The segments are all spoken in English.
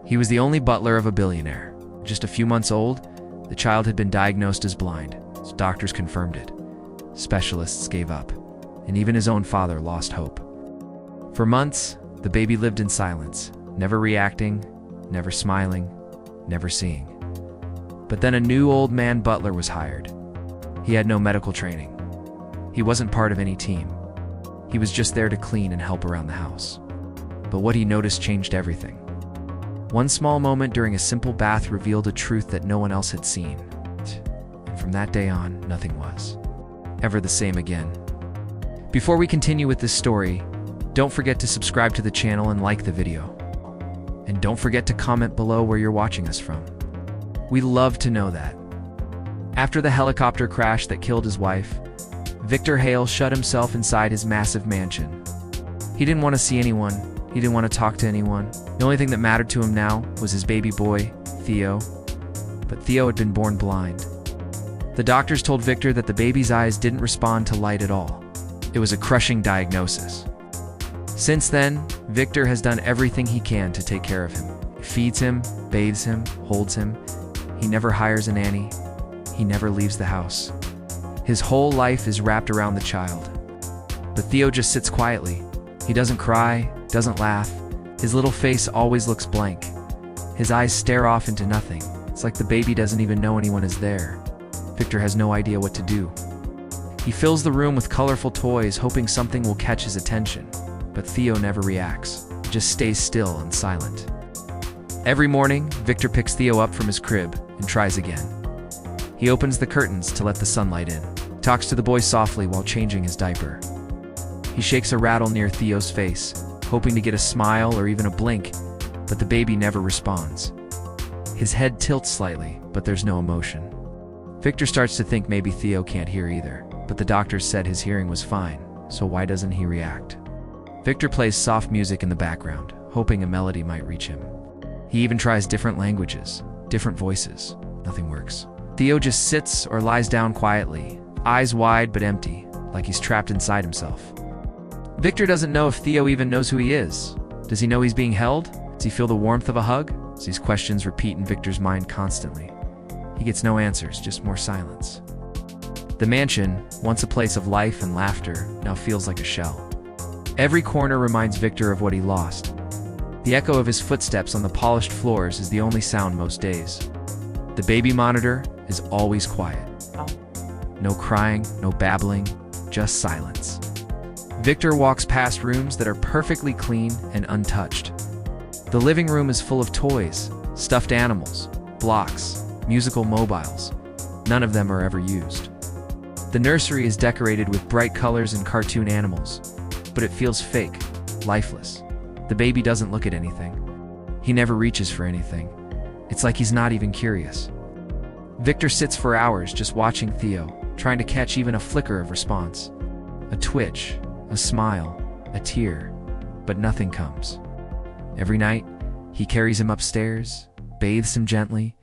He was the only butler of a billionaire. Just a few months old, the child had been diagnosed as blind. Doctors confirmed it. Specialists gave up, and even his own father lost hope. For months, the baby lived in silence, never reacting, never smiling, never seeing. But then a new old man butler was hired. He had no medical training. He wasn't part of any team. He was just there to clean and help around the house. But what he noticed changed everything. One small moment during a simple bath revealed a truth that no one else had seen. And from that day on, nothing was ever the same again. Before we continue with this story, don't forget to subscribe to the channel and like the video. And don't forget to comment below where you're watching us from. We love to know that. After the helicopter crash that killed his wife, Victor Hale shut himself inside his massive mansion. He didn't want to see anyone. He didn't want to talk to anyone. The only thing that mattered to him now was his baby boy, Theo. But Theo had been born blind. The doctors told Victor that the baby's eyes didn't respond to light at all. It was a crushing diagnosis. Since then, Victor has done everything he can to take care of him. He feeds him, bathes him, holds him. He never hires a nanny. He never leaves the house. His whole life is wrapped around the child. But Theo just sits quietly. He doesn't cry, doesn't laugh. His little face always looks blank. His eyes stare off into nothing. It's like the baby doesn't even know anyone is there. Victor has no idea what to do. He fills the room with colorful toys, hoping something will catch his attention. But Theo never reacts. He just stays still and silent. Every morning, Victor picks Theo up from his crib and tries again. He opens the curtains to let the sunlight in, talks to the boy softly while changing his diaper. He shakes a rattle near Theo's face, hoping to get a smile or even a blink, but the baby never responds. His head tilts slightly, but there's no emotion. Victor starts to think maybe Theo can't hear either, but the doctors said his hearing was fine, so why doesn't he react? Victor plays soft music in the background, hoping a melody might reach him. He even tries different languages, different voices. Nothing works. Theo just sits or lies down quietly, eyes wide but empty, like he's trapped inside himself. Victor doesn't know if Theo even knows who he is. Does he know he's being held? Does he feel the warmth of a hug? These questions repeat in Victor's mind constantly. He gets no answers, just more silence. The mansion, once a place of life and laughter, now feels like a shell. Every corner reminds Victor of what he lost. The echo of his footsteps on the polished floors is the only sound most days. The baby monitor is always quiet. No crying, no babbling, just silence. Victor walks past rooms that are perfectly clean and untouched. The living room is full of toys, stuffed animals, blocks, musical mobiles. None of them are ever used. The nursery is decorated with bright colors and cartoon animals, but it feels fake, lifeless. The baby doesn't look at anything. He never reaches for anything. It's like he's not even curious. Victor sits for hours just watching Theo, trying to catch even a flicker of response. A twitch, a smile, a tear, but nothing comes. Every night, he carries him upstairs, bathes him gently,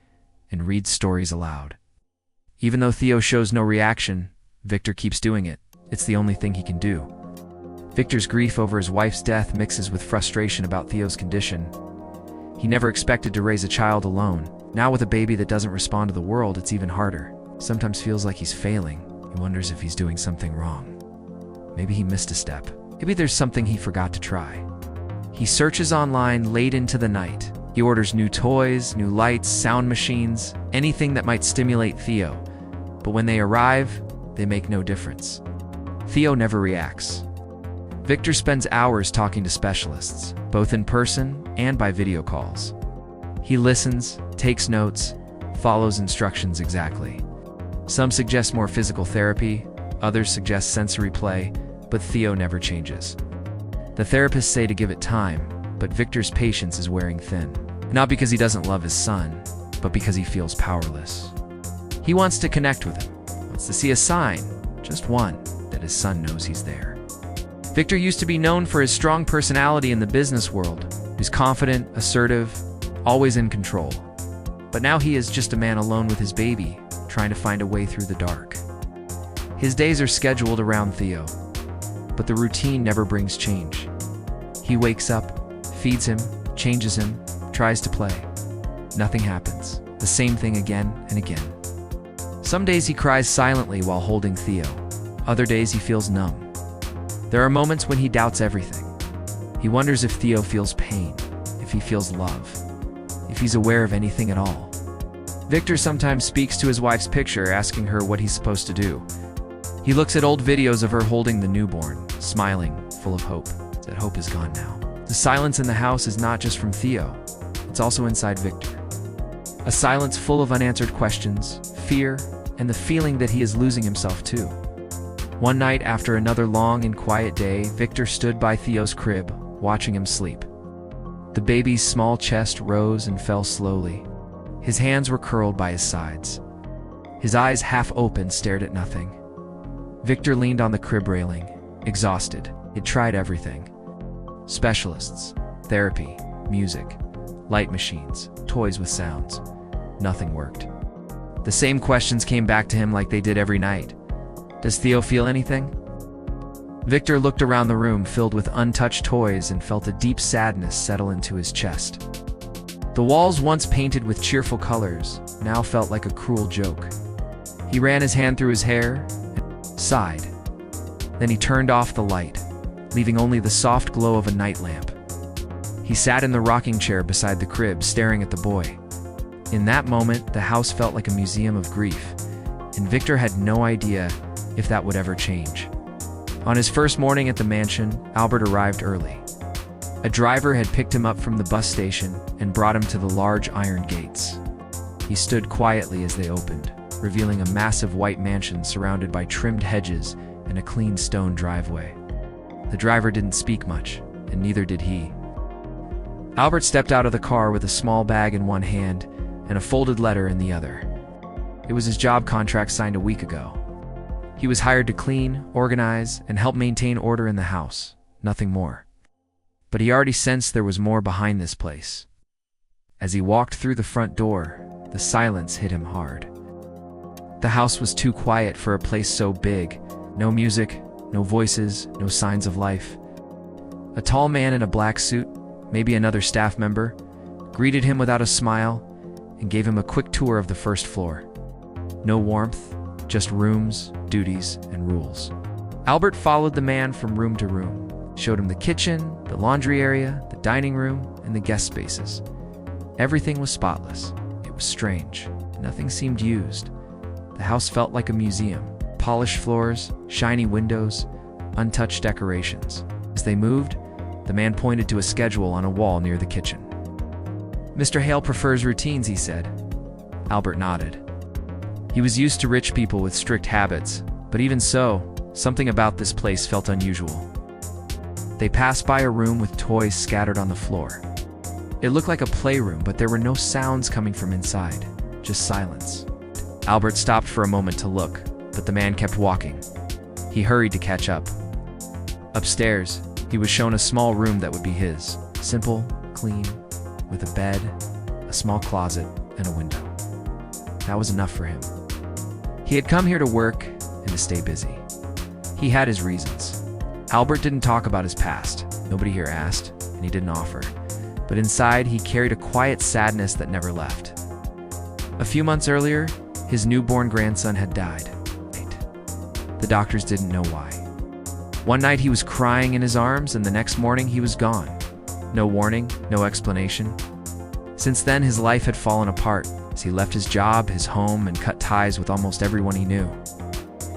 and reads stories aloud. Even though Theo shows no reaction, Victor keeps doing it. It's the only thing he can do. Victor's grief over his wife's death mixes with frustration about Theo's condition. He never expected to raise a child alone. Now with a baby that doesn't respond to the world, it's even harder. Sometimes feels like he's failing. He wonders if he's doing something wrong. Maybe he missed a step. Maybe there's something he forgot to try. He searches online late into the night. He orders new toys, new lights, sound machines, anything that might stimulate Theo. But when they arrive, they make no difference. Theo never reacts. Victor spends hours talking to specialists, both in person and by video calls. He listens, takes notes, follows instructions exactly. Some suggest more physical therapy, others suggest sensory play, but Theo never changes. The therapists say to give it time, but Victor's patience is wearing thin. Not because he doesn't love his son, but because he feels powerless. He wants to connect with him, wants to see a sign, just one, that his son knows he's there. Victor used to be known for his strong personality in the business world. He's confident, assertive, always in control. But now he is just a man alone with his baby, trying to find a way through the dark. His days are scheduled around Theo, but the routine never brings change. He wakes up, feeds him, changes him, tries to play. Nothing happens. The same thing again and again. Some days he cries silently while holding Theo. Other days he feels numb. There are moments when he doubts everything. He wonders if Theo feels pain, if he feels love, if he's aware of anything at all. Victor sometimes speaks to his wife's picture, asking her what he's supposed to do. He looks at old videos of her holding the newborn, smiling, full of hope. That hope is gone now. The silence in the house is not just from Theo, it's also inside Victor. A silence full of unanswered questions, fear, and the feeling that he is losing himself too. One night after another long and quiet day, Victor stood by Theo's crib, watching him sleep. The baby's small chest rose and fell slowly. His hands were curled by his sides. His eyes half open stared at nothing. Victor leaned on the crib railing, exhausted. He'd tried everything. Specialists, therapy, music, light machines, toys with sounds. Nothing worked. The same questions came back to him like they did every night. Does Theo feel anything? Victor looked around the room filled with untouched toys and felt a deep sadness settle into his chest. The walls, once painted with cheerful colors, now felt like a cruel joke. He ran his hand through his hair and sighed. Then he turned off the light, leaving only the soft glow of a night lamp. He sat in the rocking chair beside the crib, staring at the boy. In that moment, the house felt like a museum of grief, and Victor had no idea if that would ever change. On his first morning at the mansion, Albert arrived early. A driver had picked him up from the bus station and brought him to the large iron gates. He stood quietly as they opened, revealing a massive white mansion surrounded by trimmed hedges and a clean stone driveway. The driver didn't speak much, and neither did he. Albert stepped out of the car with a small bag in one hand and a folded letter in the other. It was his job contract signed a week ago. He was hired to clean, organize, and help maintain order in the house, nothing more. But he already sensed there was more behind this place. As he walked through the front door, the silence hit him hard. The house was too quiet for a place so big. No music, no voices, no signs of life. A tall man in a black suit, maybe another staff member, greeted him without a smile and gave him a quick tour of the first floor. No warmth, just rooms, duties, and rules. Albert followed the man from room to room, showed him the kitchen, the laundry area, the dining room, and the guest spaces. Everything was spotless. It was strange. Nothing seemed used. The house felt like a museum. Polished floors, shiny windows, untouched decorations. As they moved, the man pointed to a schedule on a wall near the kitchen. "Mr. Hale prefers routines," he said. Albert nodded. He was used to rich people with strict habits, but even so, something about this place felt unusual. They passed by a room with toys scattered on the floor. It looked like a playroom, but there were no sounds coming from inside, just silence. Albert stopped for a moment to look, but the man kept walking. He hurried to catch up. Upstairs, he was shown a small room that would be his. Simple, clean, with a bed, a small closet, and a window. That was enough for him. He had come here to work and to stay busy. He had his reasons. Albert didn't talk about his past. Nobody here asked, and he didn't offer. But inside, he carried a quiet sadness that never left. A few months earlier, his newborn grandson had died. The doctors didn't know why. One night he was crying in his arms, and the next morning he was gone. No warning, no explanation. Since then, his life had fallen apart as he left his job, his home, and cut ties with almost everyone he knew.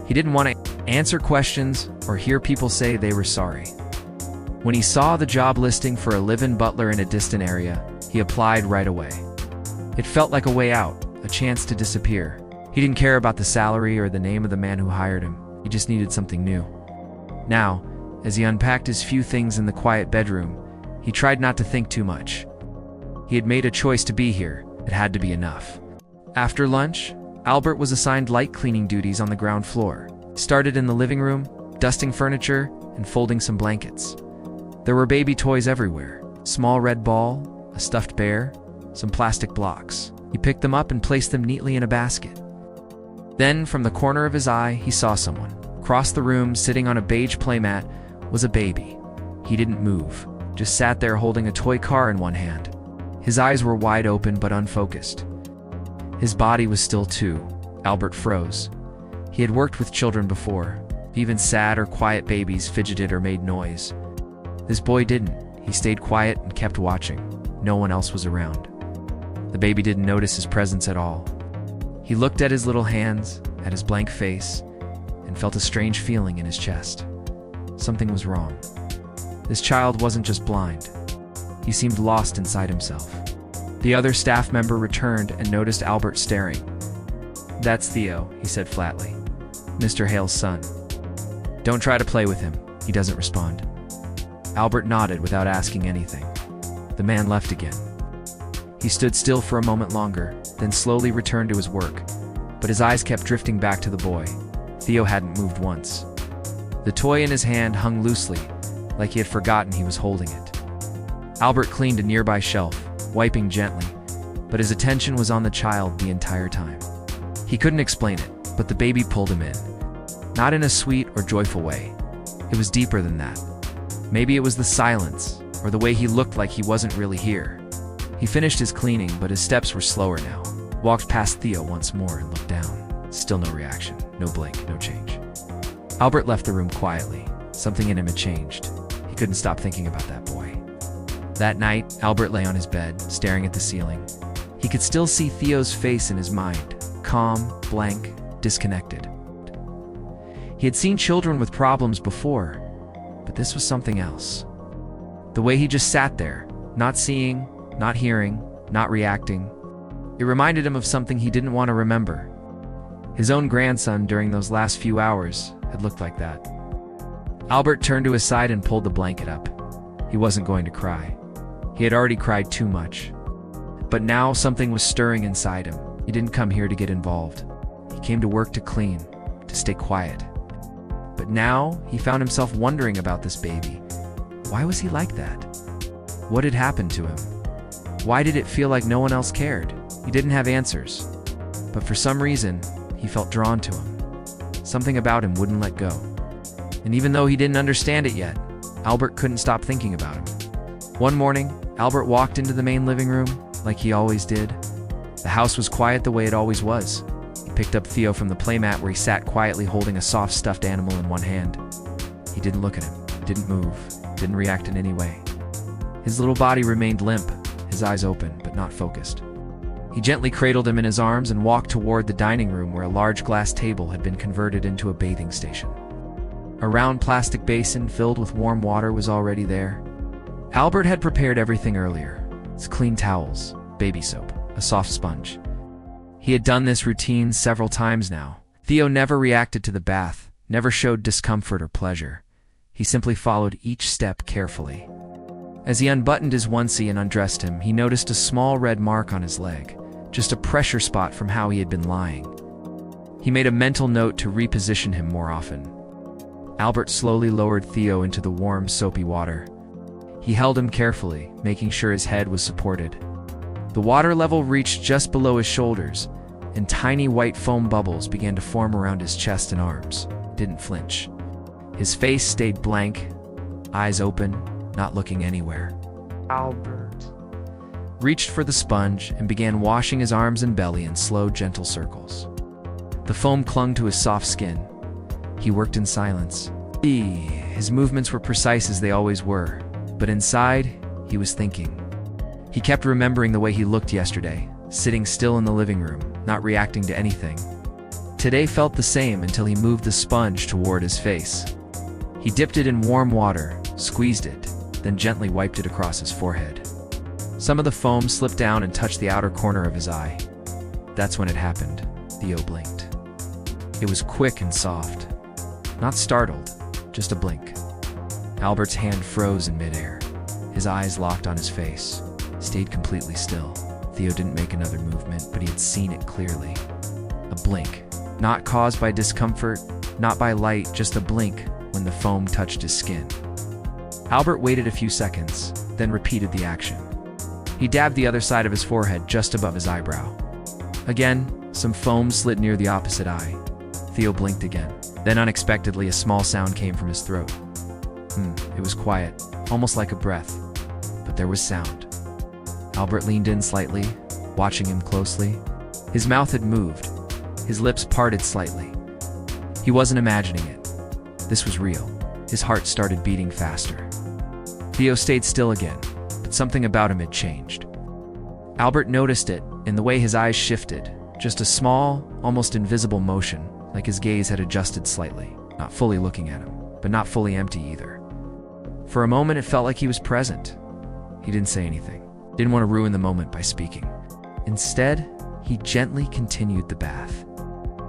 He didn't want to answer questions or hear people say they were sorry. When he saw the job listing for a live-in butler in a distant area, he applied right away. It felt like a way out, a chance to disappear. He didn't care about the salary or the name of the man who hired him. He just needed something new. Now, as he unpacked his few things in the quiet bedroom, he tried not to think too much. He had made a choice to be here. It had to be enough. After lunch, Albert was assigned light cleaning duties on the ground floor. He started in the living room, dusting furniture and folding some blankets. There were baby toys everywhere. Small red ball, a stuffed bear, some plastic blocks. He picked them up and placed them neatly in a basket. Then, from the corner of his eye, he saw someone. Across the room, sitting on a beige playmat, was a baby. He didn't move, just sat there holding a toy car in one hand. His eyes were wide open but unfocused. His body was still too. Albert froze. He had worked with children before. Even sad or quiet babies fidgeted or made noise. This boy didn't. He stayed quiet and kept watching. No one else was around. The baby didn't notice his presence at all. He looked at his little hands, at his blank face, and felt a strange feeling in his chest. Something was wrong. This child wasn't just blind. He seemed lost inside himself. The other staff member returned and noticed Albert staring. "That's Theo," he said flatly. "Mr. Hale's son. Don't try to play with him. He doesn't respond." Albert nodded without asking anything. The man left again. He stood still for a moment longer, then slowly returned to his work, but his eyes kept drifting back to the boy. Theo hadn't moved once. The toy in his hand hung loosely, like he had forgotten he was holding it. Albert cleaned a nearby shelf, wiping gently, but his attention was on the child the entire time. He couldn't explain it, but the baby pulled him in. Not in a sweet or joyful way. It was deeper than that. Maybe it was the silence, or the way he looked like he wasn't really here. He finished his cleaning, but his steps were slower now. Walked past Theo once more and looked down. Still no reaction, no blink, no change. Albert left the room quietly. Something in him had changed. He couldn't stop thinking about that boy. That night, Albert lay on his bed, staring at the ceiling. He could still see Theo's face in his mind, calm, blank, disconnected. He had seen children with problems before, but this was something else. The way he just sat there, not seeing, not hearing, not reacting. It reminded him of something he didn't want to remember. His own grandson during those last few hours had looked like that. Albert turned to his side and pulled the blanket up. He wasn't going to cry. He had already cried too much. But now something was stirring inside him. He didn't come here to get involved. He came to work to clean, to stay quiet. But now he found himself wondering about this baby. Why was he like that? What had happened to him? Why did it feel like no one else cared? He didn't have answers. But for some reason, he felt drawn to him. Something about him wouldn't let go. And even though he didn't understand it yet, Albert couldn't stop thinking about him. One morning, Albert walked into the main living room, like he always did. The house was quiet the way it always was. He picked up Theo from the playmat where he sat quietly holding a soft stuffed animal in one hand. He didn't look at him, didn't move, didn't react in any way. His little body remained limp, his eyes open, but not focused. He gently cradled him in his arms and walked toward the dining room where a large glass table had been converted into a bathing station. A round plastic basin filled with warm water was already there. Albert had prepared everything earlier. His clean towels, baby soap, a soft sponge. He had done this routine several times now. Theo never reacted to the bath, never showed discomfort or pleasure. He simply followed each step carefully. As he unbuttoned his onesie and undressed him, he noticed a small red mark on his leg, just a pressure spot from how he had been lying. He made a mental note to reposition him more often. Albert slowly lowered Theo into the warm, soapy water. He held him carefully, making sure his head was supported. The water level reached just below his shoulders, and tiny white foam bubbles began to form around his chest and arms. He didn't flinch. His face stayed blank, eyes open, not looking anywhere. Albert reached for the sponge and began washing his arms and belly in slow, gentle circles. The foam clung to his soft skin. He worked in silence. His movements were precise as they always were, but inside, he was thinking. He kept remembering the way he looked yesterday, sitting still in the living room, not reacting to anything. Today felt the same until he moved the sponge toward his face. He dipped it in warm water, squeezed it, then gently wiped it across his forehead. Some of the foam slipped down and touched the outer corner of his eye. That's when it happened. Theo blinked. It was quick and soft. Not startled, just a blink. Albert's hand froze in midair. His eyes locked on his face, stayed completely still. Theo didn't make another movement, but he had seen it clearly. A blink, not caused by discomfort, not by light, just a blink when the foam touched his skin. Albert waited a few seconds, then repeated the action. He dabbed the other side of his forehead just above his eyebrow. Again, some foam slid near the opposite eye. Theo blinked again. Then unexpectedly, a small sound came from his throat. It was quiet, almost like a breath, but there was sound. Albert leaned in slightly, watching him closely. His mouth had moved. His lips parted slightly. He wasn't imagining it. This was real. His heart started beating faster. Theo stayed still again, but something about him had changed. Albert noticed it in the way his eyes shifted, just a small, almost invisible motion, like his gaze had adjusted slightly, not fully looking at him, but not fully empty either. For a moment, it felt like he was present. He didn't say anything, didn't want to ruin the moment by speaking. Instead, he gently continued the bath.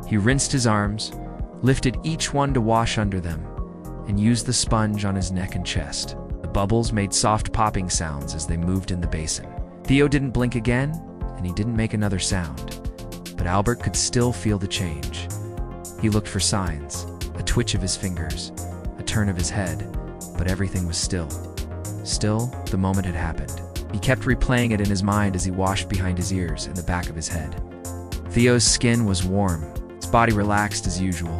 He rinsed his arms, lifted each one to wash under them, and used the sponge on his neck and chest. The bubbles made soft popping sounds as they moved in the basin. Theo didn't blink again, and he didn't make another sound. But Albert could still feel the change. He looked for signs, a twitch of his fingers, a turn of his head, but everything was still. Still, the moment had happened. He kept replaying it in his mind as he washed behind his ears and the back of his head. Theo's skin was warm, his body relaxed as usual,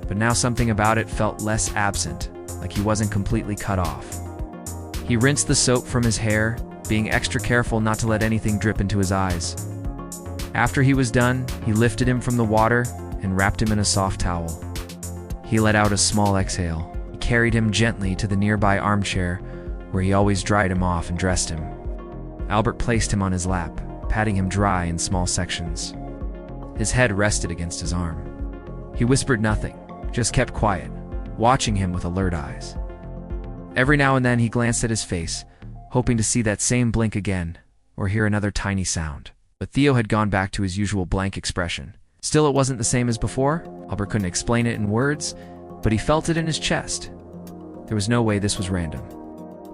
but now something about it felt less absent, like he wasn't completely cut off. He rinsed the soap from his hair, being extra careful not to let anything drip into his eyes. After he was done, he lifted him from the water and wrapped him in a soft towel. He let out a small exhale. He carried him gently to the nearby armchair, where he always dried him off and dressed him. Albert placed him on his lap, patting him dry in small sections. His head rested against his arm. He whispered nothing, just kept quiet, watching him with alert eyes. Every now and then he glanced at his face, hoping to see that same blink again, or hear another tiny sound. But Theo had gone back to his usual blank expression. Still, it wasn't the same as before. Albert couldn't explain it in words, but he felt it in his chest. There was no way this was random.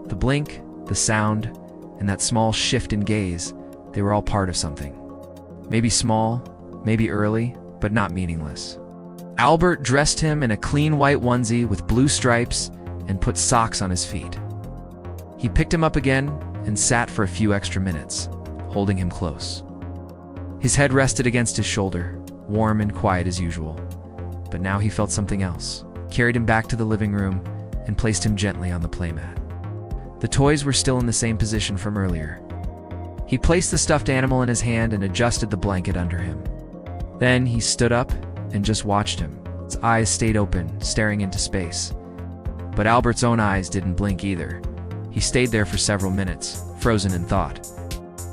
The blink, the sound, and that small shift in gaze, they were all part of something. Maybe small, maybe early, but not meaningless. Albert dressed him in a clean white onesie with blue stripes and put socks on his feet. He picked him up again and sat for a few extra minutes, holding him close. His head rested against his shoulder, warm and quiet as usual. But now he felt something else. Carried him back to the living room and placed him gently on the playmat. The toys were still in the same position from earlier. He placed the stuffed animal in his hand and adjusted the blanket under him. Then he stood up and just watched him. His eyes stayed open, staring into space. But Albert's own eyes didn't blink either. He stayed there for several minutes, frozen in thought.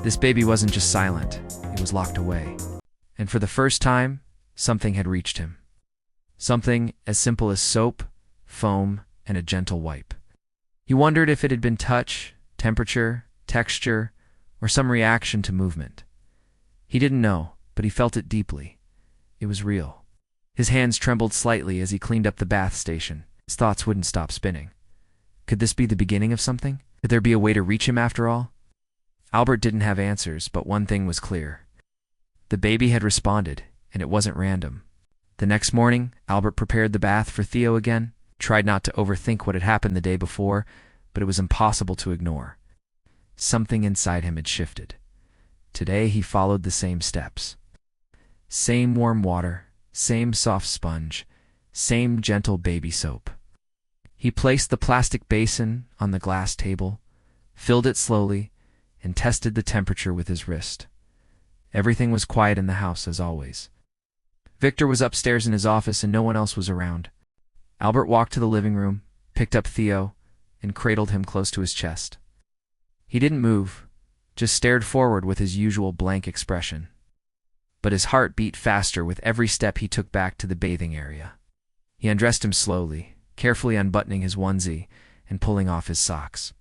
This baby wasn't just silent, it was locked away. And for the first time, something had reached him. Something as simple as soap, foam, and a gentle wipe. He wondered if it had been touch, temperature, texture, or some reaction to movement. He didn't know, but he felt it deeply. It was real. His hands trembled slightly as he cleaned up the bath station. His thoughts wouldn't stop spinning. Could this be the beginning of something? Could there be a way to reach him after all? Albert didn't have answers, but one thing was clear. The baby had responded, and it wasn't random. The next morning, Albert prepared the bath for Theo again, tried not to overthink what had happened the day before, but it was impossible to ignore. Something inside him had shifted. Today he followed the same steps. Same warm water, same soft sponge, same gentle baby soap. He placed the plastic basin on the glass table, filled it slowly, and tested the temperature with his wrist. Everything was quiet in the house as always. Victor was upstairs in his office and no one else was around. Albert walked to the living room, picked up Theo, and cradled him close to his chest. He didn't move, just stared forward with his usual blank expression. But his heart beat faster with every step he took back to the bathing area. He undressed him slowly, carefully unbuttoning his onesie and pulling off his socks.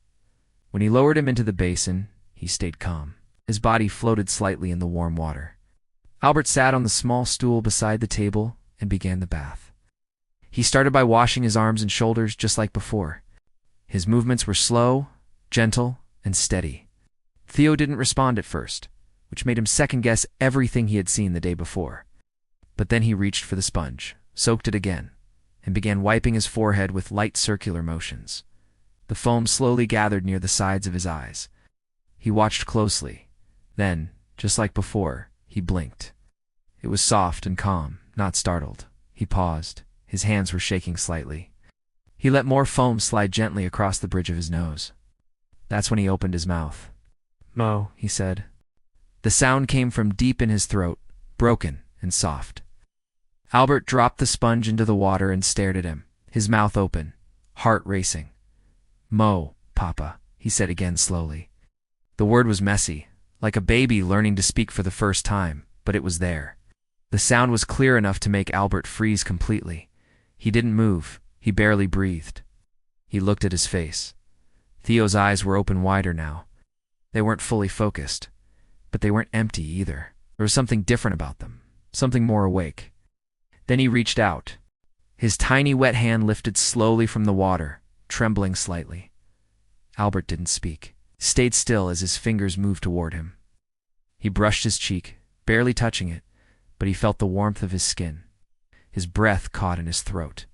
When he lowered him into the basin, he stayed calm. His body floated slightly in the warm water. Albert sat on the small stool beside the table and began the bath. He started by washing his arms and shoulders just like before. His movements were slow, gentle, and steady. Theo didn't respond at first, which made him second-guess everything he had seen the day before. But then he reached for the sponge, soaked it again, and began wiping his forehead with light circular motions. The foam slowly gathered near the sides of his eyes. He watched closely. Then, just like before, he blinked. It was soft and calm, not startled. He paused. His hands were shaking slightly. He let more foam slide gently across the bridge of his nose. That's when he opened his mouth. Mo, he said. The sound came from deep in his throat, broken and soft. Albert dropped the sponge into the water and stared at him, his mouth open, heart racing. Mo, Papa, he said again slowly. The word was messy, like a baby learning to speak for the first time, but it was there. The sound was clear enough to make Albert freeze completely. He didn't move, he barely breathed. He looked at his face. Theo's eyes were open wider now. They weren't fully focused, but they weren't empty either. There was something different about them, something more awake. Then he reached out. His tiny wet hand lifted slowly from the water, trembling slightly. Albert didn't speak, stayed still as his fingers moved toward him. He brushed his cheek, barely touching it, but he felt the warmth of his skin. His breath caught in his throat.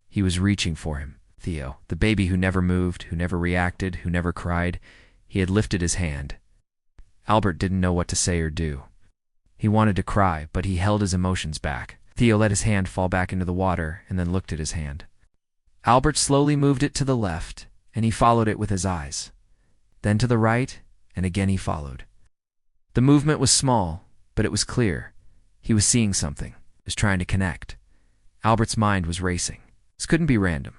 He was reaching for him, Theo, the baby who never moved, who never reacted, who never cried. He had lifted his hand. Albert didn't know what to say or do. He wanted to cry, but he held his emotions back. Theo let his hand fall back into the water and then looked at his hand. Albert slowly moved it to the left, and he followed it with his eyes. Then to the right, and again he followed. The movement was small, but it was clear. He was seeing something, was trying to connect. Albert's mind was racing. This couldn't be random.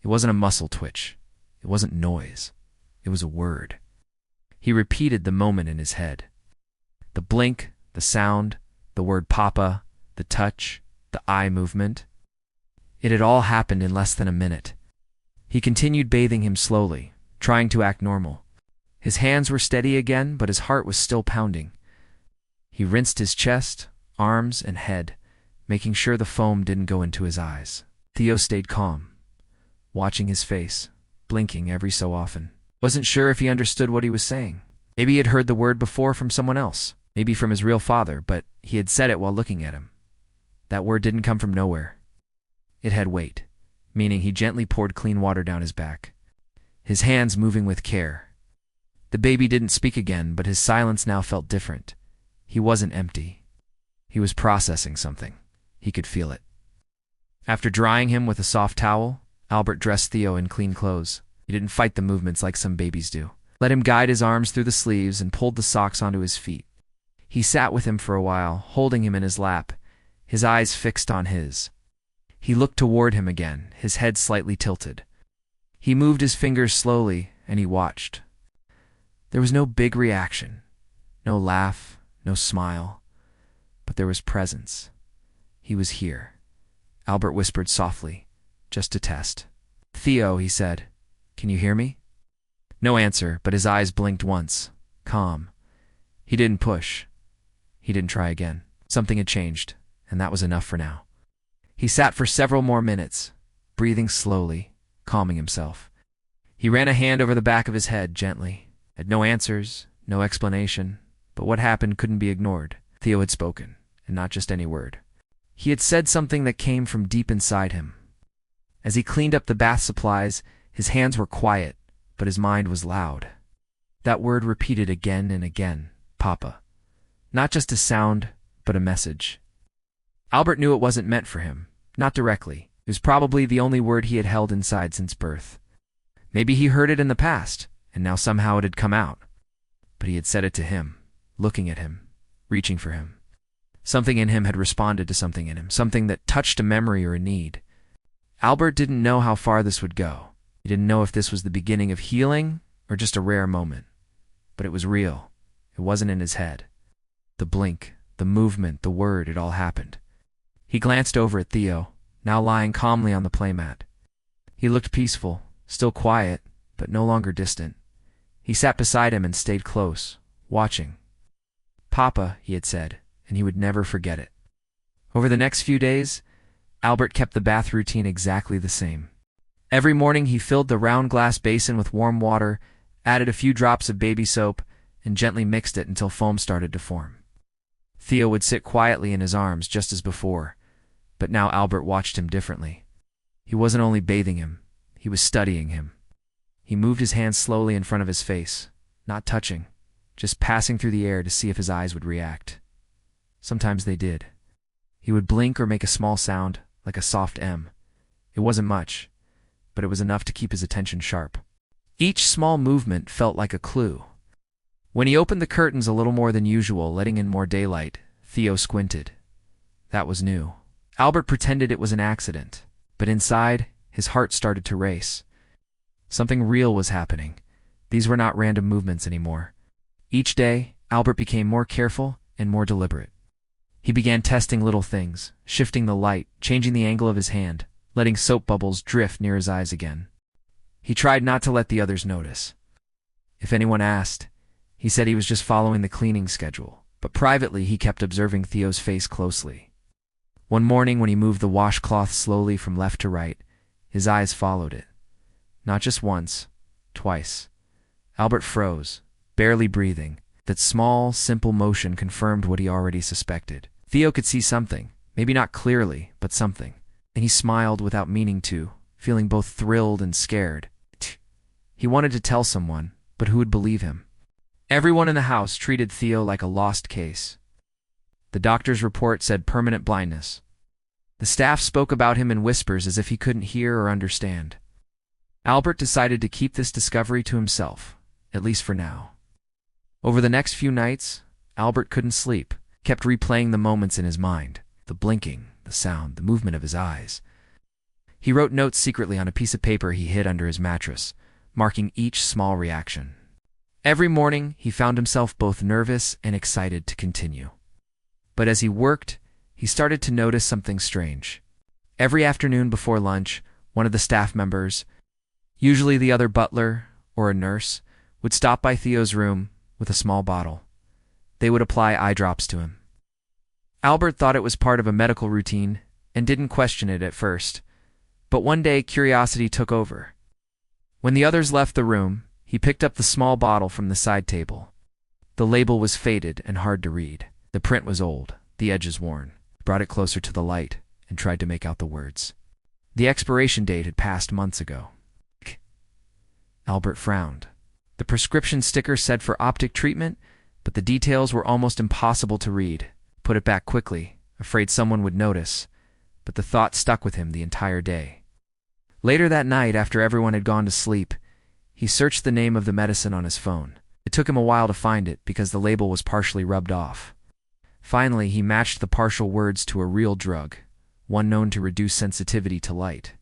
It wasn't a muscle twitch. It wasn't noise. It was a word. He repeated the moment in his head. The blink, the sound, the word Papa, the touch, the eye movement. It had all happened in less than a minute. He continued bathing him slowly, trying to act normal. His hands were steady again, but his heart was still pounding. He rinsed his chest, arms, and head, making sure the foam didn't go into his eyes. Theo stayed calm, watching his face, blinking every so often. Wasn't sure if he understood what he was saying. Maybe he had heard the word before from someone else, maybe from his real father, but he had said it while looking at him. That word didn't come from nowhere. It had weight, meaning he gently poured clean water down his back, his hands moving with care. The baby didn't speak again, but his silence now felt different. He wasn't empty. He was processing something. He could feel it. After drying him with a soft towel, Albert dressed Theo in clean clothes. He didn't fight the movements like some babies do. Let him guide his arms through the sleeves and pulled the socks onto his feet. He sat with him for a while, holding him in his lap, his eyes fixed on his. He looked toward him again, his head slightly tilted. He moved his fingers slowly, and he watched. There was no big reaction, no laugh, no smile, but there was presence. He was here. Albert whispered softly, just to test. Theo, he said, can you hear me? No answer, but his eyes blinked once, calm. He didn't push. He didn't try again. Something had changed, and that was enough for now. He sat for several more minutes, breathing slowly, calming himself. He ran a hand over the back of his head gently. Had no answers, no explanation, but what happened couldn't be ignored. Theo had spoken, and not just any word. He had said something that came from deep inside him. As he cleaned up the bath supplies, his hands were quiet, but his mind was loud. That word repeated again and again, Papa. Not just a sound, but a message. Albert knew it wasn't meant for him, not directly. It was probably the only word he had held inside since birth. Maybe he heard it in the past, and now somehow it had come out. But he had said it to him, looking at him, reaching for him. Something in him had responded to something in him, something that touched a memory or a need. Albert didn't know how far this would go. He didn't know if this was the beginning of healing or just a rare moment. But it was real. It wasn't in his head. The blink, the movement, the word, it all happened. He glanced over at Theo, now lying calmly on the playmat. He looked peaceful, still quiet, but no longer distant. He sat beside him and stayed close, watching. Papa, he had said, and he would never forget it. Over the next few days, Albert kept the bath routine exactly the same. Every morning he filled the round glass basin with warm water, added a few drops of baby soap, and gently mixed it until foam started to form. Theo would sit quietly in his arms just as before, but now Albert watched him differently. He wasn't only bathing him, he was studying him. He moved his hands slowly in front of his face, not touching, just passing through the air to see if his eyes would react. Sometimes they did. He would blink or make a small sound, like a soft M. It wasn't much, but it was enough to keep his attention sharp. Each small movement felt like a clue. When he opened the curtains a little more than usual, letting in more daylight, Theo squinted. That was new. Albert pretended it was an accident, but inside, his heart started to race. Something real was happening. These were not random movements anymore. Each day, Albert became more careful and more deliberate. He began testing little things, shifting the light, changing the angle of his hand, letting soap bubbles drift near his eyes again. He tried not to let the others notice. If anyone asked, he said he was just following the cleaning schedule, but privately he kept observing Theo's face closely. One morning when he moved the washcloth slowly from left to right, his eyes followed it. Not just once, twice. Albert froze, barely breathing. That small, simple motion confirmed what he already suspected. Theo could see something, maybe not clearly, but something. And he smiled without meaning to, feeling both thrilled and scared. He wanted to tell someone, but who would believe him? Everyone in the house treated Theo like a lost case. The doctor's report said permanent blindness. The staff spoke about him in whispers as if he couldn't hear or understand. Albert decided to keep this discovery to himself, at least for now. Over the next few nights, Albert couldn't sleep, kept replaying the moments in his mind, the blinking, the sound, the movement of his eyes. He wrote notes secretly on a piece of paper he hid under his mattress, marking each small reaction. Every morning, he found himself both nervous and excited to continue. But as he worked, he started to notice something strange. Every afternoon before lunch, one of the staff members, usually the other butler or a nurse, would stop by Theo's room with a small bottle. They would apply eye drops to him. Albert thought it was part of a medical routine and didn't question it at first, but one day curiosity took over. When the others left the room, he picked up the small bottle from the side table. The label was faded and hard to read. The print was old, the edges worn. He brought it closer to the light and tried to make out the words. The expiration date had passed months ago. Albert frowned. The prescription sticker said for optic treatment, but the details were almost impossible to read. Put it back quickly, afraid someone would notice, but the thought stuck with him the entire day. Later that night, after everyone had gone to sleep, he searched the name of the medicine on his phone. It took him a while to find it because the label was partially rubbed off. Finally, he matched the partial words to a real drug, one known to reduce sensitivity to light.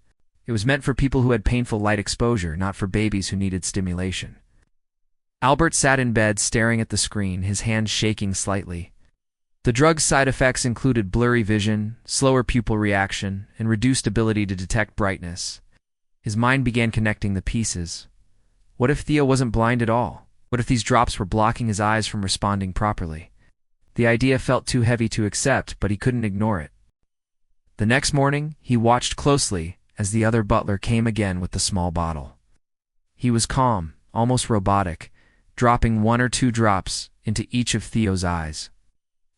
It was meant for people who had painful light exposure, not for babies who needed stimulation. Albert sat in bed staring at the screen, his hands shaking slightly. The drug's side effects included blurry vision, slower pupil reaction, and reduced ability to detect brightness. His mind began connecting the pieces. What if Theo wasn't blind at all? What if these drops were blocking his eyes from responding properly? The idea felt too heavy to accept, but he couldn't ignore it. The next morning, he watched closely as the other butler came again with the small bottle. He was calm, almost robotic, dropping 1 or 2 drops into each of Theo's eyes.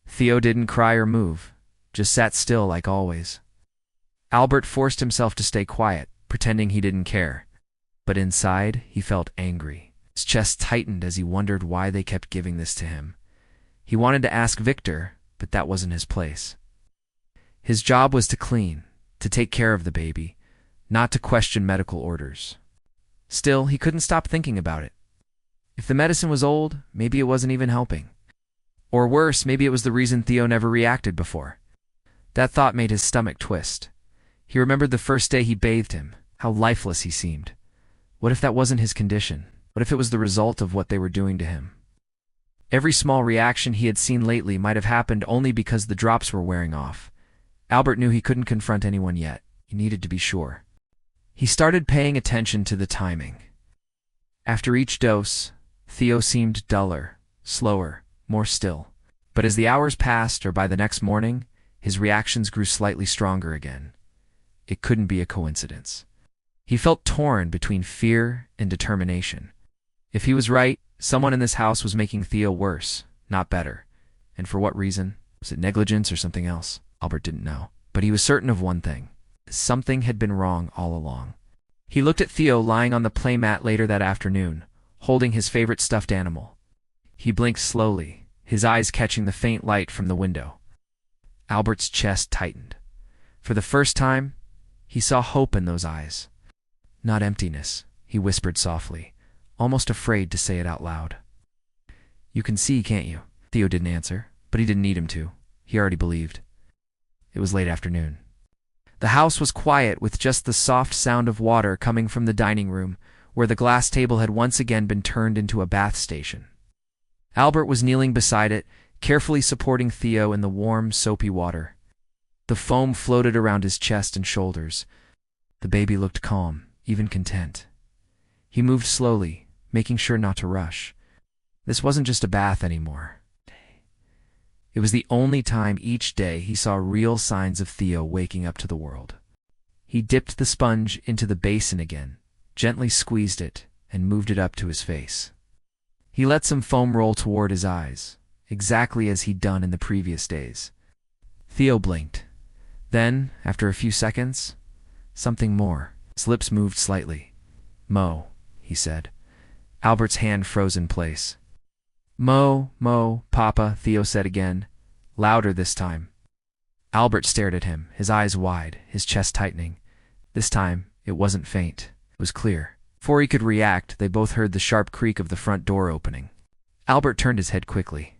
Theo didn't cry or move, just sat still like always. Albert forced himself to stay quiet, pretending he didn't care. But inside, he felt angry. His chest tightened as he wondered why they kept giving this to him. He wanted to ask Victor, but that wasn't his place. His job was to clean, to take care of the baby, not to question medical orders. Still, he couldn't stop thinking about it. If the medicine was old, maybe it wasn't even helping. Or worse, maybe it was the reason Theo never reacted before. That thought made his stomach twist. He remembered the first day he bathed him, how lifeless he seemed. What if that wasn't his condition? What if it was the result of what they were doing to him? Every small reaction he had seen lately might have happened only because the drops were wearing off. Albert knew he couldn't confront anyone yet. He needed to be sure. He started paying attention to the timing. After each dose, Theo seemed duller, slower, more still. But as the hours passed, or by the next morning, his reactions grew slightly stronger again. It couldn't be a coincidence. He felt torn between fear and determination. If he was right, someone in this house was making Theo worse, not better. And for what reason? Was it negligence or something else? Albert didn't know. But he was certain of one thing. Something had been wrong all along. He looked at Theo lying on the playmat later that afternoon, holding his favorite stuffed animal. He blinked slowly, his eyes catching the faint light from the window. Albert's chest tightened. For the first time, he saw hope in those eyes. Not emptiness, he whispered softly, almost afraid to say it out loud. You can see, can't you? Theo didn't answer, but he didn't need him to. He already believed. It was late afternoon. The house was quiet, with just the soft sound of water coming from the dining room, where the glass table had once again been turned into a bath station. Albert was kneeling beside it, carefully supporting Theo in the warm, soapy water. The foam floated around his chest and shoulders. The baby looked calm, even content. He moved slowly, making sure not to rush. This wasn't just a bath anymore. It was the only time each day he saw real signs of Theo waking up to the world. He dipped the sponge into the basin again, gently squeezed it, and moved it up to his face. He let some foam roll toward his eyes, exactly as he'd done in the previous days. Theo blinked. Then, after a few seconds, something more. His lips moved slightly. "Mo," he said. Albert's hand froze in place. "Mo, Mo, Papa," Theo said again, louder this time. Albert stared at him, his eyes wide, his chest tightening. This time, it wasn't faint. It was clear. Before he could react, they both heard the sharp creak of the front door opening. Albert turned his head quickly.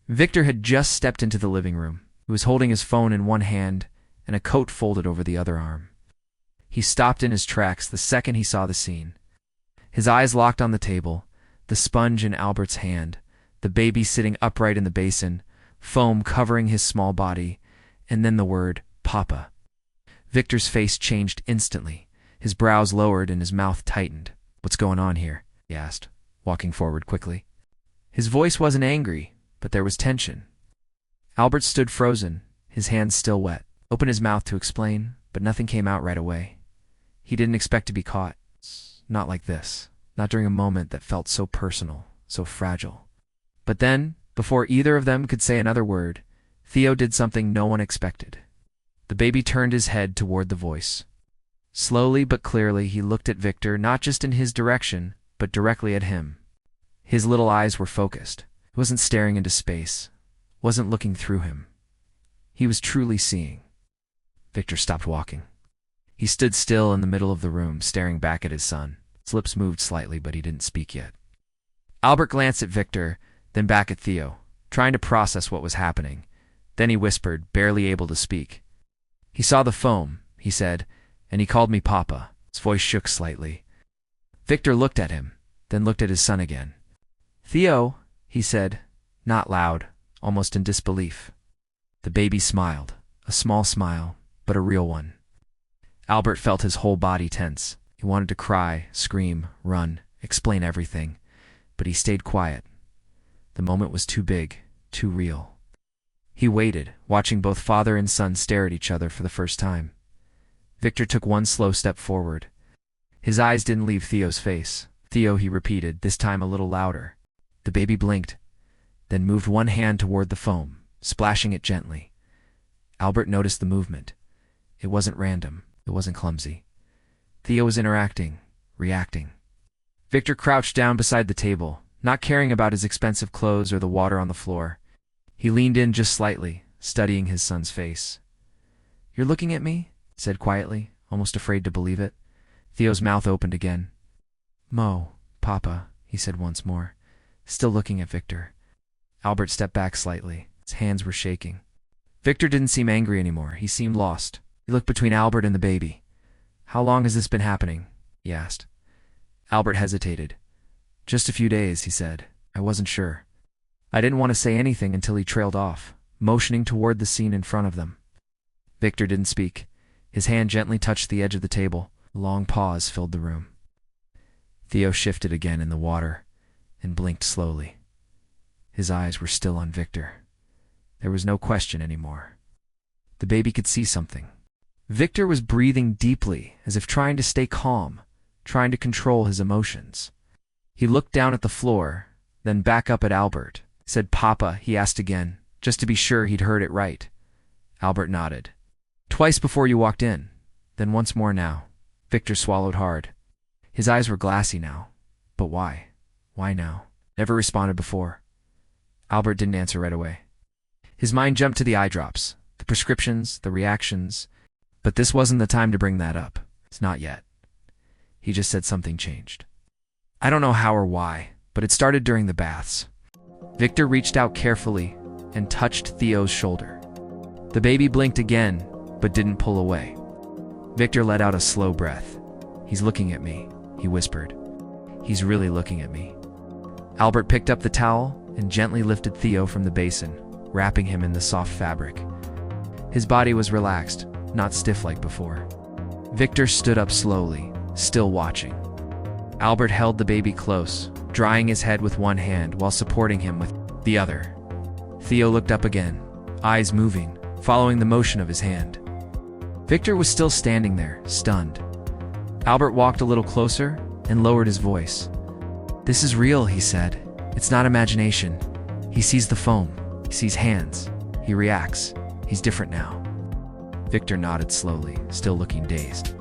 Victor had just stepped into the living room. He was holding his phone in one hand and a coat folded over the other arm. He stopped in his tracks the second he saw the scene. His eyes locked on the table, the sponge in Albert's hand, the baby sitting upright in the basin, foam covering his small body, and then the word, "Papa." Victor's face changed instantly. His brows lowered and his mouth tightened. "What's going on here?" he asked, walking forward quickly. His voice wasn't angry, but there was tension. Albert stood frozen, his hands still wet, opened his mouth to explain, but nothing came out right away. He didn't expect to be caught. Not like this. Not during a moment that felt so personal, so fragile. But then, before either of them could say another word, Theo did something no one expected. The baby turned his head toward the voice. Slowly but clearly he looked at Victor, not just in his direction, but directly at him. His little eyes were focused. He wasn't staring into space, wasn't looking through him. He was truly seeing. Victor stopped walking. He stood still in the middle of the room, staring back at his son. His lips moved slightly, but he didn't speak yet. Albert glanced at Victor, then back at Theo, trying to process what was happening. Then he whispered, barely able to speak. "He saw the foam," he said, "and he called me Papa." His voice shook slightly. Victor looked at him, then looked at his son again. "Theo," he said, not loud, almost in disbelief. The baby smiled, a small smile, but a real one. Albert felt his whole body tense. He wanted to cry, scream, run, explain everything, but he stayed quiet. The moment was too big, too real. He waited, watching both father and son stare at each other for the first time. Victor took one slow step forward. His eyes didn't leave Theo's face. "Theo," he repeated, this time a little louder. The baby blinked, then moved one hand toward the foam, splashing it gently. Albert noticed the movement. It wasn't random. It wasn't clumsy. Theo was interacting, reacting. Victor crouched down beside the table, not caring about his expensive clothes or the water on the floor. He leaned in just slightly, studying his son's face. "You're looking at me?" he said quietly, almost afraid to believe it. Theo's mouth opened again. "Mo, Papa," he said once more, still looking at Victor. Albert stepped back slightly. His hands were shaking. Victor didn't seem angry anymore. He seemed lost. He looked between Albert and the baby. "How long has this been happening?" he asked. Albert hesitated. "Just a few days," he said. "I wasn't sure." I didn't want to say anything until he trailed off, motioning toward the scene in front of them. Victor didn't speak. His hand gently touched the edge of the table. A long pause filled the room. Theo shifted again in the water and blinked slowly. His eyes were still on Victor. There was no question anymore. The baby could see something. Victor was breathing deeply, as if trying to stay calm, trying to control his emotions. He looked down at the floor, then back up at Albert. "Said Papa," he asked again, just to be sure he'd heard it right. Albert nodded. "Twice before you walked in, then once more now." Victor swallowed hard. His eyes were glassy now. But why? Why now? Never responded before. Albert didn't answer right away. His mind jumped to the eye drops, the prescriptions, the reactions. But this wasn't the time to bring that up. It's not yet. He just said something changed. I don't know how or why, but it started during the baths. Victor reached out carefully and touched Theo's shoulder. The baby blinked again, but didn't pull away. Victor let out a slow breath. "He's looking at me," he whispered. "He's really looking at me." Albert picked up the towel and gently lifted Theo from the basin, wrapping him in the soft fabric. His body was relaxed, not stiff like before. Victor stood up slowly, still watching. Albert held the baby close, drying his head with one hand while supporting him with the other. Theo looked up again, eyes moving, following the motion of his hand. Victor was still standing there, stunned. Albert walked a little closer and lowered his voice. "This is real," he said. "It's not imagination. He sees the foam. He sees hands. He reacts. He's different now." Victor nodded slowly, still looking dazed.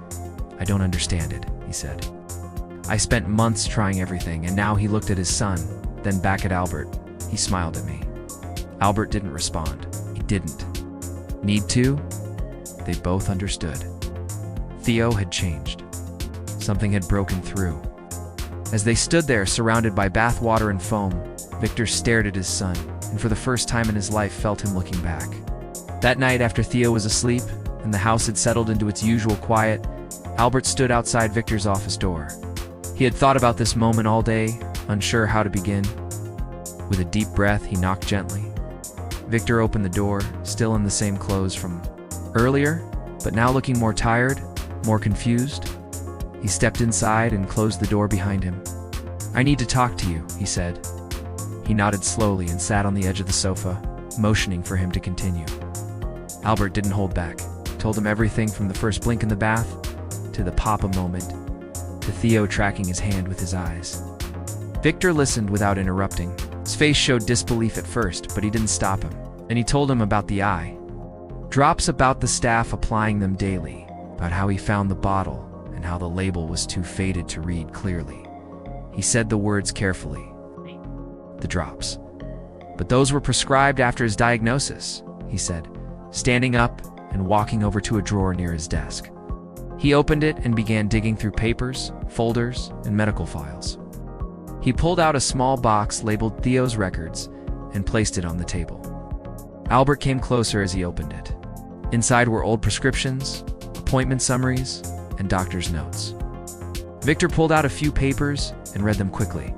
"I don't understand it," he said. "I spent months trying everything," and now he looked at his son, then back at Albert. He smiled at me. Albert didn't respond. He didn't need to. They both understood. Theo had changed. Something had broken through. As they stood there, surrounded by bath water and foam, Victor stared at his son, and for the first time in his life felt him looking back. That night, after Theo was asleep, and the house had settled into its usual quiet, Albert stood outside Victor's office door. He had thought about this moment all day, unsure how to begin. With a deep breath, he knocked gently. Victor opened the door, still in the same clothes from earlier, but now looking more tired, more confused. He stepped inside and closed the door behind him. "I need to talk to you," he said. He nodded slowly and sat on the edge of the sofa, motioning for him to continue. Albert didn't hold back, told him everything from the first blink in the bath, to the papa moment, to Theo tracking his hand with his eyes. Victor listened without interrupting. His face showed disbelief at first, but he didn't stop him. And he told him about the eye drops, about the staff applying them daily, about how he found the bottle, and how the label was too faded to read clearly. He said the words carefully. "The drops. But those were prescribed after his diagnosis," he said, standing up and walking over to a drawer near his desk. He opened it and began digging through papers, folders, and medical files. He pulled out a small box labeled Theo's records and placed it on the table. Albert came closer as he opened it. Inside were old prescriptions, appointment summaries, and doctor's notes. Victor pulled out a few papers and read them quickly.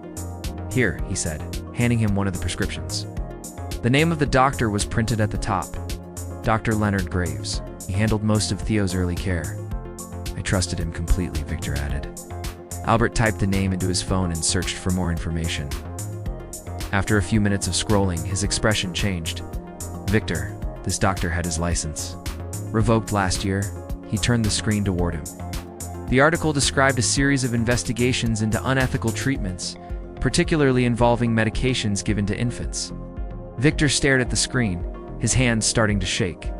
"Here," he said, handing him one of the prescriptions. The name of the doctor was printed at the top. Dr. Leonard Graves. He handled most of Theo's early care. "I trusted him completely," Victor added. Albert typed the name into his phone and searched for more information. After a few minutes of scrolling, his expression changed. "Victor, this doctor had his license revoked last year." He turned the screen toward him. The article described a series of investigations into unethical treatments, particularly involving medications given to infants. Victor stared at the screen, his hands starting to shake.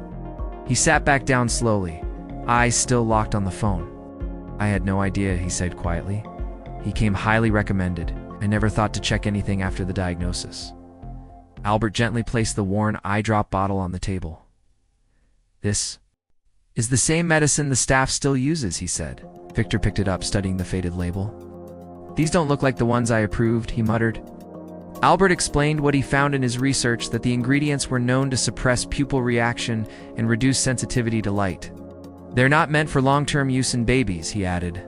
He sat back down slowly, eyes still locked on the phone. "I had no idea," he said quietly. "He came highly recommended. I never thought to check anything after the diagnosis." Albert gently placed the worn eye drop bottle on the table. "This is the same medicine the staff still uses," he said. Victor picked it up, studying the faded label. "These don't look like the ones I approved," he muttered. Albert explained what he found in his research, that the ingredients were known to suppress pupil reaction and reduce sensitivity to light. "They're not meant for long-term use in babies," he added.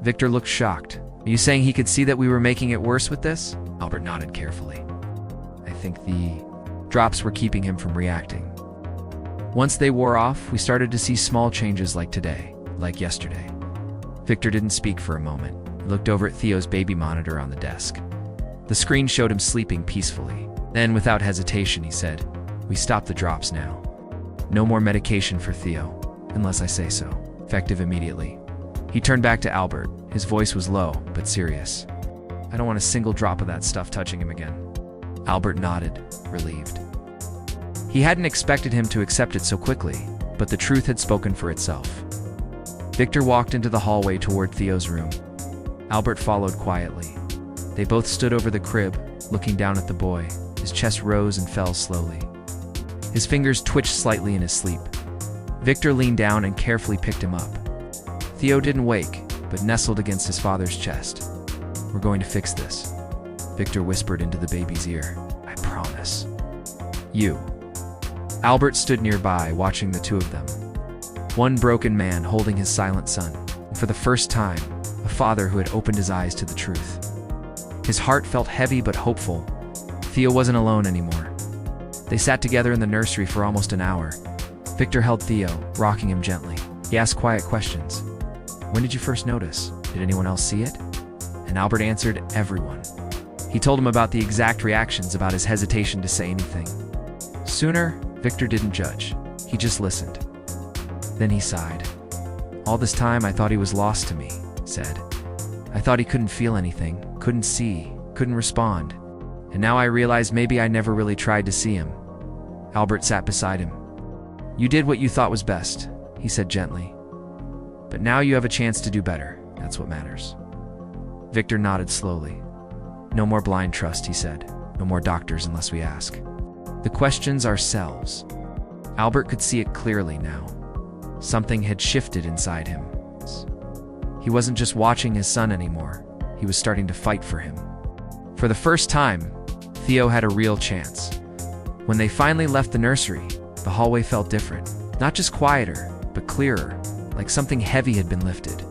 Victor looked shocked. "Are you saying he could see that we were making it worse with this?" Albert nodded carefully. "I think the drops were keeping him from reacting. Once they wore off, we started to see small changes like today, like yesterday." Victor didn't speak for a moment. He looked over at Theo's baby monitor on the desk. The screen showed him sleeping peacefully. Then, without hesitation, he said, "We stopped the drops now. No more medication for Theo, unless I say so. Effective immediately." He turned back to Albert. His voice was low, but serious. "I don't want a single drop of that stuff touching him again." Albert nodded, relieved. He hadn't expected him to accept it so quickly, but the truth had spoken for itself. Victor walked into the hallway toward Theo's room. Albert followed quietly. They both stood over the crib, looking down at the boy. His chest rose and fell slowly. His fingers twitched slightly in his sleep. Victor leaned down and carefully picked him up. Theo didn't wake, but nestled against his father's chest. "We're going to fix this," Victor whispered into the baby's ear. "I promise. You. Albert stood nearby, watching the two of them. One broken man holding his silent son, and for the first time, a father who had opened his eyes to the truth. His heart felt heavy but hopeful. Theo wasn't alone anymore. They sat together in the nursery for almost an hour. Victor held Theo, rocking him gently. He asked quiet questions. When did you first notice? Did anyone else see it? And Albert answered, everyone. He told him about the exact reactions, about his hesitation to say anything. Sooner, Victor didn't judge. He just listened. Then he sighed. All this time I thought he was lost to me, he said. I thought he couldn't feel anything, couldn't see, couldn't respond. And now I realize maybe I never really tried to see him. Albert sat beside him. You did what you thought was best, he said gently. But now you have a chance to do better. That's what matters. Victor nodded slowly. No more blind trust, he said. No more doctors unless we ask. The questions ourselves. Albert could see it clearly now. Something had shifted inside him. He wasn't just watching his son anymore. He was starting to fight for him. For the first time, Theo had a real chance. When they finally left the nursery, the hallway felt different. Not just quieter, but clearer, like something heavy had been lifted.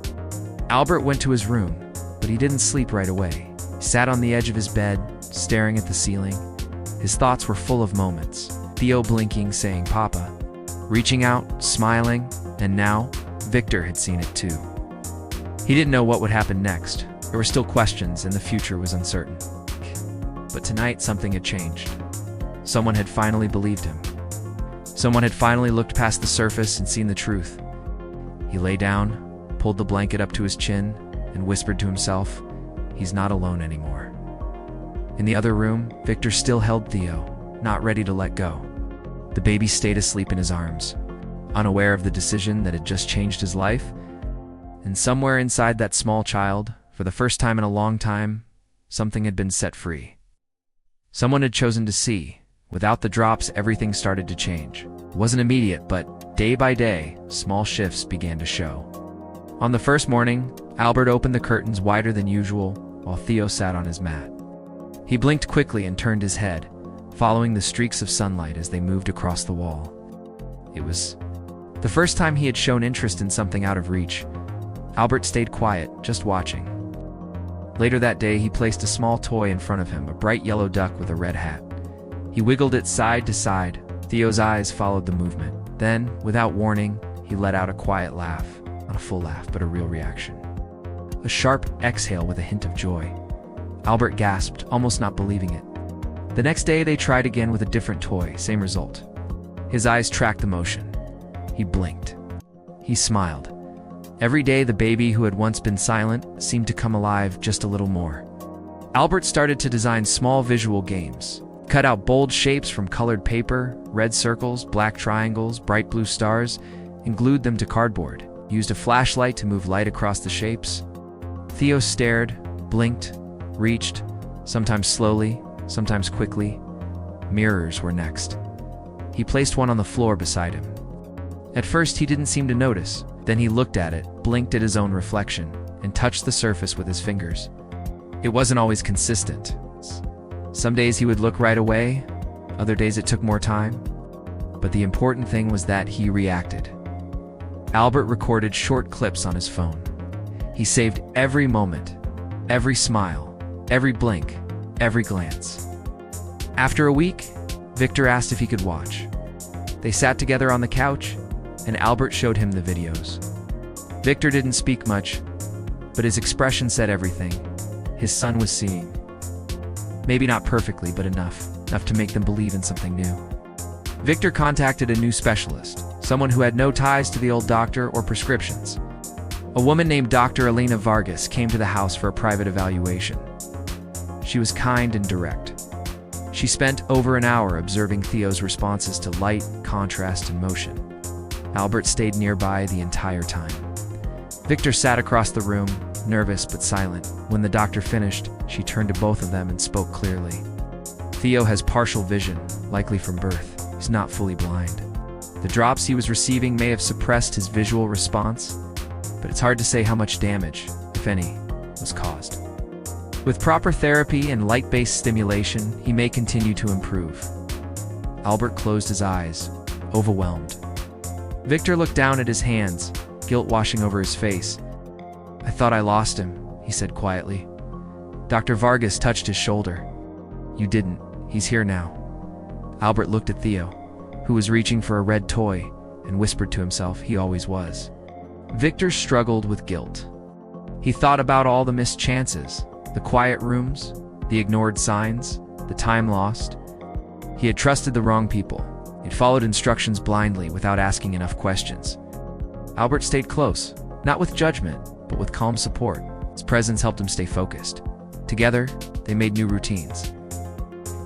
Albert went to his room, but he didn't sleep right away. He sat on the edge of his bed, staring at the ceiling. His thoughts were full of moments. Theo blinking, saying, Papa. Reaching out, smiling, and now, Victor had seen it too. He didn't know what would happen next. There were still questions, and the future was uncertain. But tonight, something had changed. Someone had finally believed him. Someone had finally looked past the surface and seen the truth. He lay down, pulled the blanket up to his chin, and whispered to himself, he's not alone anymore. In the other room, Victor still held Theo, not ready to let go. The baby stayed asleep in his arms, unaware of the decision that had just changed his life. And somewhere inside that small child, for the first time in a long time, something had been set free. Someone had chosen to see. Without the drops, everything started to change. It wasn't immediate, but day by day, small shifts began to show. On the first morning, Albert opened the curtains wider than usual, while Theo sat on his mat. He blinked quickly and turned his head, following the streaks of sunlight as they moved across the wall. It was the first time he had shown interest in something out of reach. Albert stayed quiet, just watching. Later that day, he placed a small toy in front of him, a bright yellow duck with a red hat. He wiggled it side to side. Theo's eyes followed the movement. Then, without warning, he let out a quiet laugh. Not a full laugh, but a real reaction. A sharp exhale with a hint of joy. Albert gasped, almost not believing it. The next day, they tried again with a different toy, same result. His eyes tracked the motion. He blinked. He smiled. Every day, the baby who had once been silent seemed to come alive just a little more. Albert started to design small visual games. Cut out bold shapes from colored paper, red circles, black triangles, bright blue stars, and glued them to cardboard. Used a flashlight to move light across the shapes. Theo stared, blinked, reached, sometimes slowly, sometimes quickly. Mirrors were next. He placed one on the floor beside him. At first, he didn't seem to notice. Then he looked at it, blinked at his own reflection, and touched the surface with his fingers. It wasn't always consistent. Some days he would look right away, other days it took more time. But the important thing was that he reacted. Albert recorded short clips on his phone. He saved every moment, every smile, every blink, every glance. After a week, Victor asked if he could watch. They sat together on the couch, and Albert showed him the videos. Victor didn't speak much, but his expression said everything. His son was seeing. Maybe not perfectly, but enough to make them believe in something new. Victor contacted a new specialist, someone who had no ties to the old doctor or prescriptions. A woman named Dr. Elena Vargas came to the house for a private evaluation. She was kind and direct. She spent over an hour observing Theo's responses to light, contrast, and motion. Albert stayed nearby the entire time. Victor sat across the room, nervous but silent. When the doctor finished, she turned to both of them and spoke clearly. Theo has partial vision, likely from birth. He's not fully blind. The drops he was receiving may have suppressed his visual response, but it's hard to say how much damage, if any, was caused. With proper therapy and light-based stimulation, he may continue to improve. Albert closed his eyes, overwhelmed. Victor looked down at his hands, guilt washing over his face. "I thought I lost him," he said quietly. Dr. Vargas touched his shoulder. "You didn't. He's here now." Albert looked at Theo, who was reaching for a red toy, and whispered to himself he always was. Victor struggled with guilt. He thought about all the missed chances, the quiet rooms, the ignored signs, the time lost. He had trusted the wrong people. He'd followed instructions blindly without asking enough questions. Albert stayed close, not with judgment, but with calm support. His presence helped him stay focused. Together, they made new routines.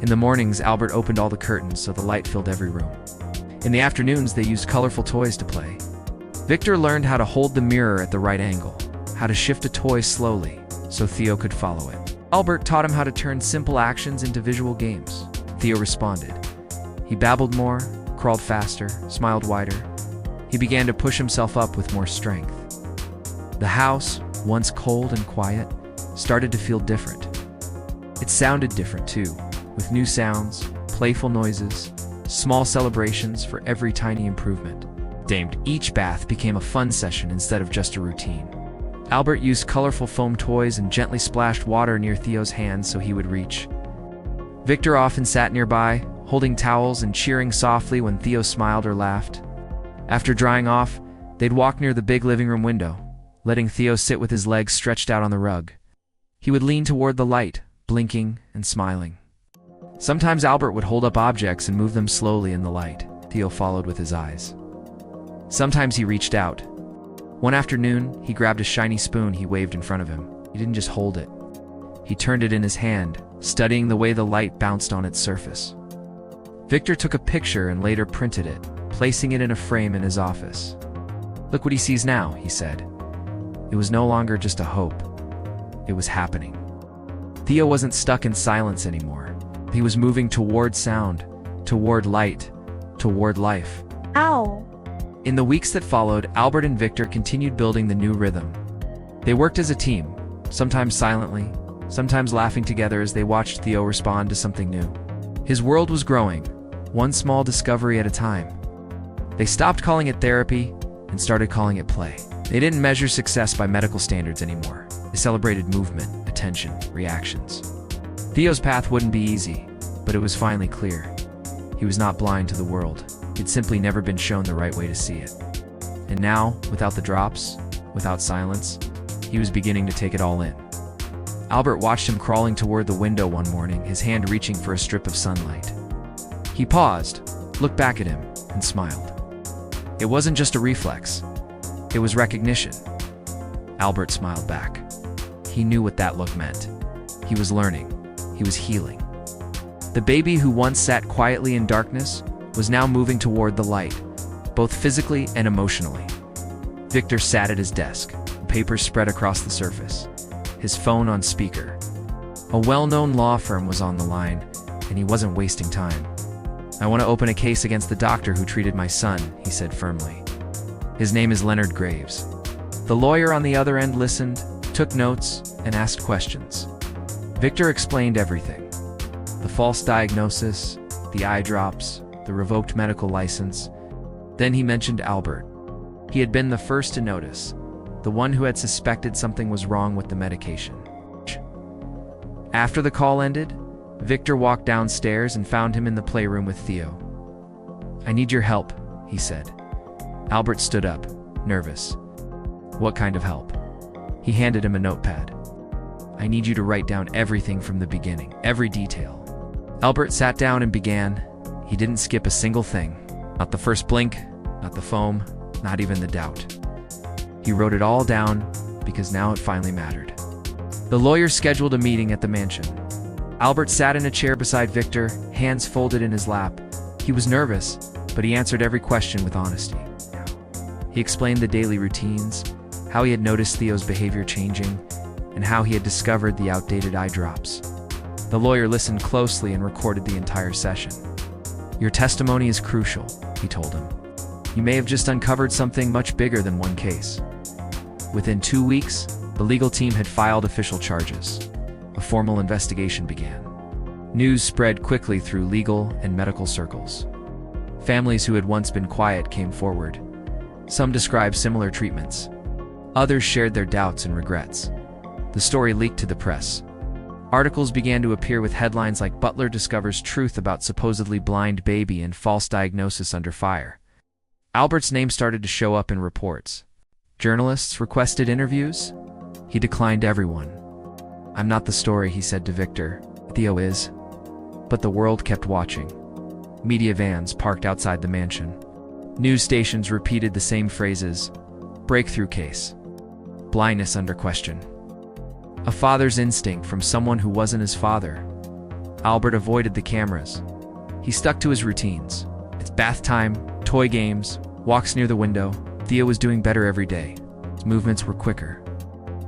In the mornings, Albert opened all the curtains so the light filled every room. In the afternoons, they used colorful toys to play. Victor learned how to hold the mirror at the right angle, how to shift a toy slowly so Theo could follow it. Albert taught him how to turn simple actions into visual games. Theo responded. He babbled more, crawled faster, smiled wider. He began to push himself up with more strength. The house, once cold and quiet, started to feel different. It sounded different too, with new sounds, playful noises, small celebrations for every tiny improvement. Each bath became a fun session instead of just a routine. Albert used colorful foam toys and gently splashed water near Theo's hands so he would reach. Victor often sat nearby, holding towels and cheering softly when Theo smiled or laughed. After drying off, they'd walk near the big living room window, letting Theo sit with his legs stretched out on the rug. He would lean toward the light, blinking and smiling. Sometimes Albert would hold up objects and move them slowly in the light. Theo followed with his eyes. Sometimes he reached out. One afternoon, he grabbed a shiny spoon he waved in front of him. He didn't just hold it. He turned it in his hand, studying the way the light bounced on its surface. Victor took a picture and later printed it, placing it in a frame in his office. "Look what he sees now," he said. It was no longer just a hope. It was happening. Theo wasn't stuck in silence anymore. He was moving toward sound, toward light, toward life. Ow! In the weeks that followed, Albert and Victor continued building the new rhythm. They worked as a team, sometimes silently, sometimes laughing together as they watched Theo respond to something new. His world was growing, one small discovery at a time. They stopped calling it therapy and started calling it play. They didn't measure success by medical standards anymore. They celebrated movement, attention, reactions. Theo's path wouldn't be easy, but it was finally clear. He was not blind to the world. He'd simply never been shown the right way to see it. And now, without the drops, without silence, he was beginning to take it all in. Albert watched him crawling toward the window one morning, his hand reaching for a strip of sunlight. He paused, looked back at him, and smiled. It wasn't just a reflex. It was recognition. Albert smiled back. He knew what that look meant. He was learning. He was healing. The baby who once sat quietly in darkness was now moving toward the light, both physically and emotionally. Victor sat at his desk, papers spread across the surface, his phone on speaker. A well-known law firm was on the line, and he wasn't wasting time. "I want to open a case against the doctor who treated my son," he said firmly. "His name is Leonard Graves." The lawyer on the other end listened, took notes, and asked questions. Victor explained everything. The false diagnosis, the eye drops, the revoked medical license. Then he mentioned Albert. He had been the first to notice, the one who had suspected something was wrong with the medication. After the call ended, Victor walked downstairs and found him in the playroom with Theo. "I need your help," he said. Albert stood up, nervous. "What kind of help?" He handed him a notepad. "I need you to write down everything from the beginning, every detail." Albert sat down and began. He didn't skip a single thing. Not the first blink, not the foam, not even the doubt. He wrote it all down because now it finally mattered. The lawyer scheduled a meeting at the mansion. Albert sat in a chair beside Victor, hands folded in his lap. He was nervous, but he answered every question with honesty. He explained the daily routines, how he had noticed Theo's behavior changing, and how he had discovered the outdated eye drops. The lawyer listened closely and recorded the entire session. "Your testimony is crucial," he told him. "You may have just uncovered something much bigger than one case." Within 2 weeks, the legal team had filed official charges. A formal investigation began. News spread quickly through legal and medical circles. Families who had once been quiet came forward. Some described similar treatments. Others shared their doubts and regrets. The story leaked to the press. Articles began to appear with headlines like "Butler discovers truth about supposedly blind baby and false diagnosis under fire." Albert's name started to show up in reports. Journalists requested interviews. He declined everyone. "I'm not the story," he said to Victor. "Theo is." But the world kept watching. Media vans parked outside the mansion. News stations repeated the same phrases. Breakthrough case. Blindness under question. A father's instinct from someone who wasn't his father. Albert avoided the cameras. He stuck to his routines. It's bath time, toy games, walks near the window. Theo was doing better every day. His movements were quicker.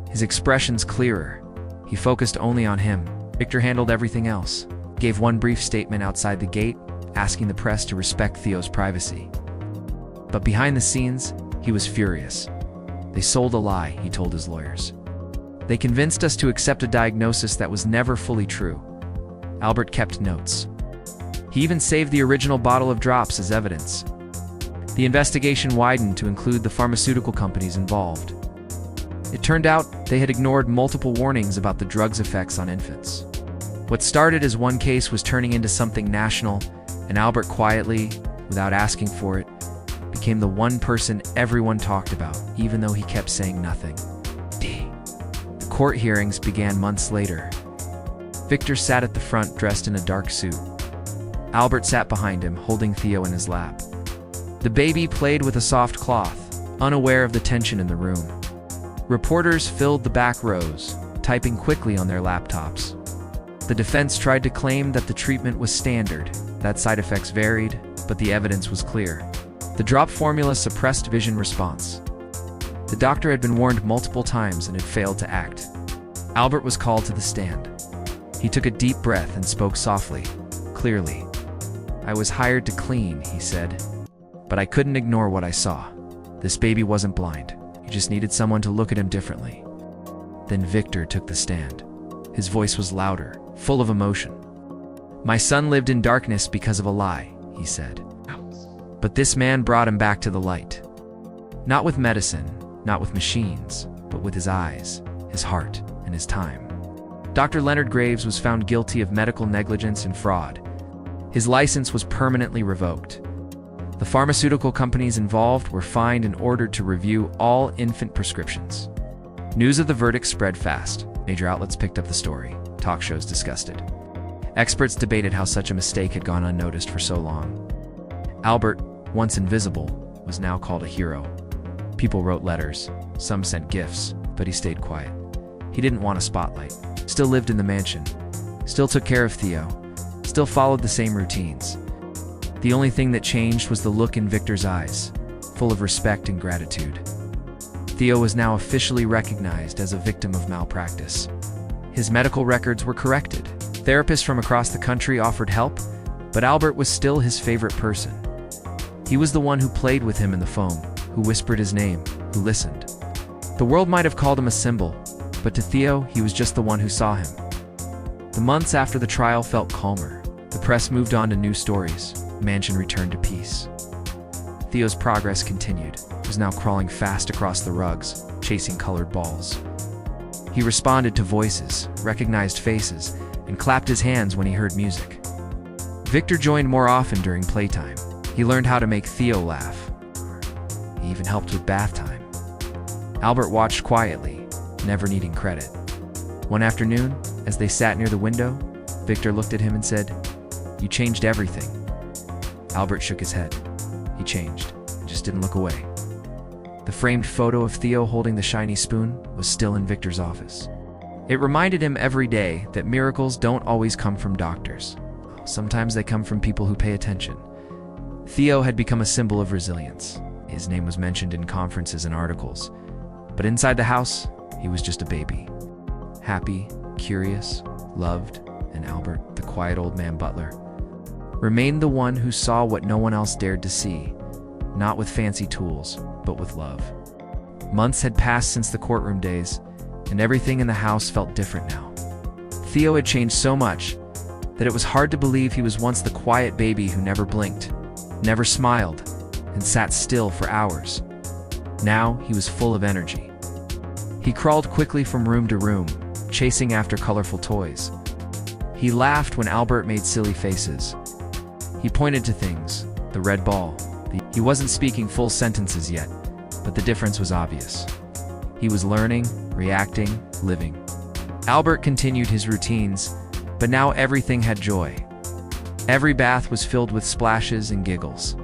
His expressions clearer. He focused only on him. Victor handled everything else. Gave one brief statement outside the gate, asking the press to respect Theo's privacy. But behind the scenes, he was furious. "They sold a lie," he told his lawyers. "They convinced us to accept a diagnosis that was never fully true." Albert kept notes. He even saved the original bottle of drops as evidence. The investigation widened to include the pharmaceutical companies involved. It turned out they had ignored multiple warnings about the drug's effects on infants. What started as one case was turning into something national, and Albert quietly, without asking for it, became the one person everyone talked about, even though he kept saying nothing. The court hearings began months later. Victor sat at the front dressed in a dark suit. Albert sat behind him, holding Theo in his lap. The baby played with a soft cloth, unaware of the tension in the room. Reporters filled the back rows, typing quickly on their laptops. The defense tried to claim that the treatment was standard, that side effects varied, but the evidence was clear. The drop formula suppressed vision response. The doctor had been warned multiple times and had failed to act. Albert was called to the stand. He took a deep breath and spoke softly, clearly. "I was hired to clean," he said. "But I couldn't ignore what I saw. This baby wasn't blind. He just needed someone to look at him differently." Then Victor took the stand. His voice was louder, full of emotion. "My son lived in darkness because of a lie," he said. "But this man brought him back to the light. Not with medicine, not with machines, but with his eyes, his heart, and his time." Dr. Leonard Graves was found guilty of medical negligence and fraud. His license was permanently revoked. The pharmaceutical companies involved were fined and ordered to review all infant prescriptions. News of the verdict spread fast. Major outlets picked up the story. Talk shows discussed it. Experts debated how such a mistake had gone unnoticed for so long. Albert, once invisible, was now called a hero. People wrote letters. Some sent gifts, but he stayed quiet. He didn't want a spotlight. Still lived in the mansion. Still took care of Theo. Still followed the same routines. The only thing that changed was the look in Victor's eyes, full of respect and gratitude. Theo was now officially recognized as a victim of malpractice. His medical records were corrected. Therapists from across the country offered help, but Albert was still his favorite person. He was the one who played with him in the phone, who whispered his name, who listened. The world might have called him a symbol, but to Theo, he was just the one who saw him. The months after the trial felt calmer. The press moved on to new stories. Mansion returned to peace. Theo's progress continued. He was now crawling fast across the rugs, chasing colored balls. He responded to voices, recognized faces, and clapped his hands when he heard music. Victor joined more often during playtime. He learned how to make Theo laugh. He even helped with bath time. Albert watched quietly, never needing credit. One afternoon, as they sat near the window, Victor looked at him and said, "You changed everything." Albert shook his head. He changed, just didn't look away. The framed photo of Theo holding the shiny spoon was still in Victor's office. It reminded him every day that miracles don't always come from doctors. Sometimes they come from people who pay attention. Theo had become a symbol of resilience. His name was mentioned in conferences and articles. But inside the house, he was just a baby. Happy, curious, loved, and Albert, the quiet old man Butler, remained the one who saw what no one else dared to see, not with fancy tools, but with love. Months had passed since the courtroom days, and everything in the house felt different now. Theo had changed so much that it was hard to believe he was once the quiet baby who never blinked, never smiled, and sat still for hours. Now he was full of energy. He crawled quickly from room to room, chasing after colorful toys. He laughed when Albert made silly faces. He pointed to things, the red ball. He wasn't speaking full sentences yet, but the difference was obvious. He was learning, reacting, living. Albert continued his routines, but now everything had joy. Every bath was filled with splashes and giggles.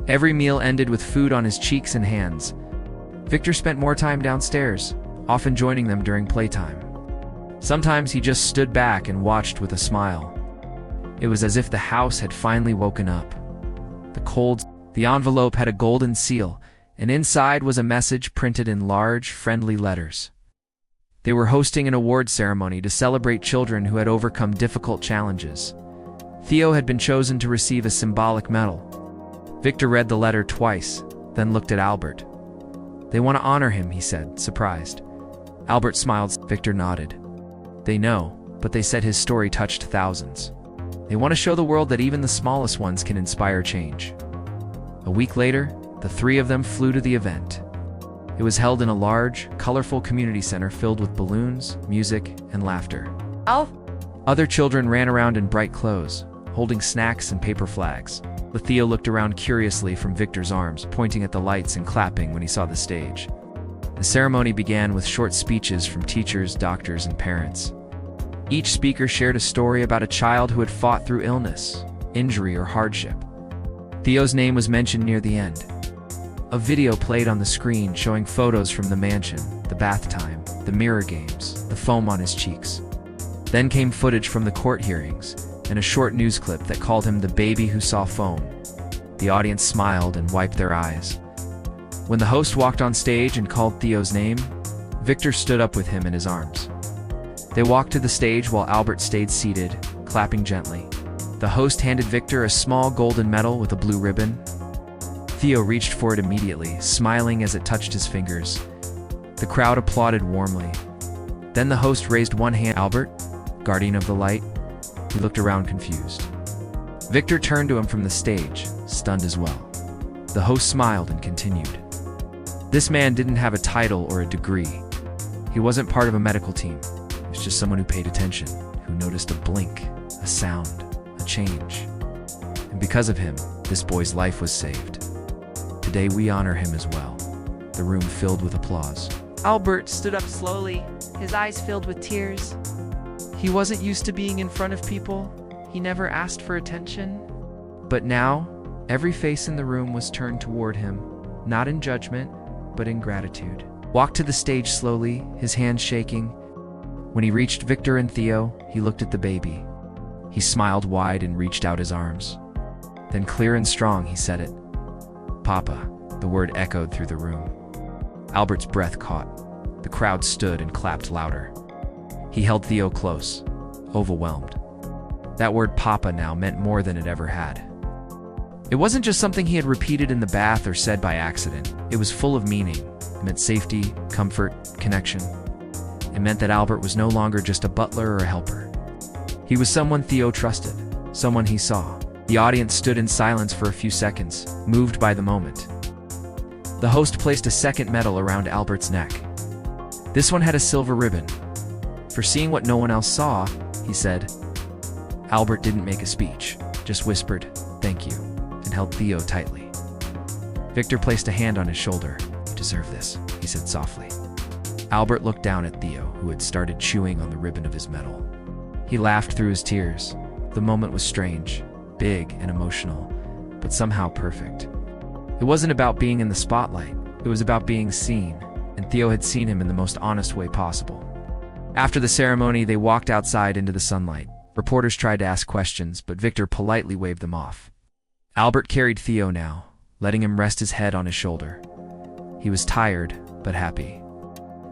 Every meal ended with food on his cheeks and hands. Victor spent more time downstairs, often joining them during playtime. Sometimes he just stood back and watched with a smile. It was as if the house had finally woken up. The envelope had a golden seal, and inside was a message printed in large, friendly letters. They were hosting an award ceremony to celebrate children who had overcome difficult challenges. Theo had been chosen to receive a symbolic medal. Victor read the letter twice, then looked at Albert. "They want to honor him," he said, surprised. Albert smiled. Victor nodded. "They know, but they said his story touched thousands. They want to show the world that even the smallest ones can inspire change." A week later, the three of them flew to the event. It was held in a large, colorful community center filled with balloons, music, and laughter. Other children ran around in bright clothes, holding snacks and paper flags. Theo looked around curiously from Victor's arms, pointing at the lights and clapping when he saw the stage. The ceremony began with short speeches from teachers, doctors, and parents. Each speaker shared a story about a child who had fought through illness, injury, or hardship. Theo's name was mentioned near the end. A video played on the screen showing photos from the mansion, the bath time, the mirror games, the foam on his cheeks. Then came footage from the court hearings, and a short news clip that called him the baby who saw foam. The audience smiled and wiped their eyes. When the host walked on stage and called Theo's name, Victor stood up with him in his arms. They walked to the stage while Albert stayed seated, clapping gently. The host handed Victor a small golden medal with a blue ribbon. Theo reached for it immediately, smiling as it touched his fingers. The crowd applauded warmly. Then the host raised one hand. "Albert, guardian of the light?" He looked around confused. Victor turned to him from the stage, stunned as well. The host smiled and continued. This man didn't have a title or a degree. He wasn't part of a medical team. He was just someone who paid attention, who noticed a blink, a sound, a change. And because of him, this boy's life was saved. Today we honor him as well. The room filled with applause. Albert stood up slowly, his eyes filled with tears. He wasn't used to being in front of people. He never asked for attention. But now, every face in the room was turned toward him, not in judgment, but in gratitude. Walked to the stage slowly, his hands shaking. When he reached Victor and Theo, he looked at the baby. He smiled wide and reached out his arms. Then clear and strong, he said it. "Papa," the word echoed through the room. Albert's breath caught. The crowd stood and clapped louder. He held Theo close, overwhelmed. That word Papa now meant more than it ever had. It wasn't just something he had repeated in the bath or said by accident. It was full of meaning. It meant safety, comfort, connection. It meant that Albert was no longer just a butler or a helper. He was someone Theo trusted, someone he saw. The audience stood in silence for a few seconds, moved by the moment. The host placed a second medal around Albert's neck. This one had a silver ribbon. "For seeing what no one else saw," he said. Albert didn't make a speech, just whispered, "Thank you," and held Theo tightly. Victor placed a hand on his shoulder. "You deserve this," he said softly. Albert looked down at Theo, who had started chewing on the ribbon of his medal. He laughed through his tears. The moment was strange, big and emotional, but somehow perfect. It wasn't about being in the spotlight. It was about being seen, and Theo had seen him in the most honest way possible. After the ceremony, they walked outside into the sunlight. Reporters tried to ask questions, but Victor politely waved them off. Albert carried Theo now, letting him rest his head on his shoulder. He was tired, but happy.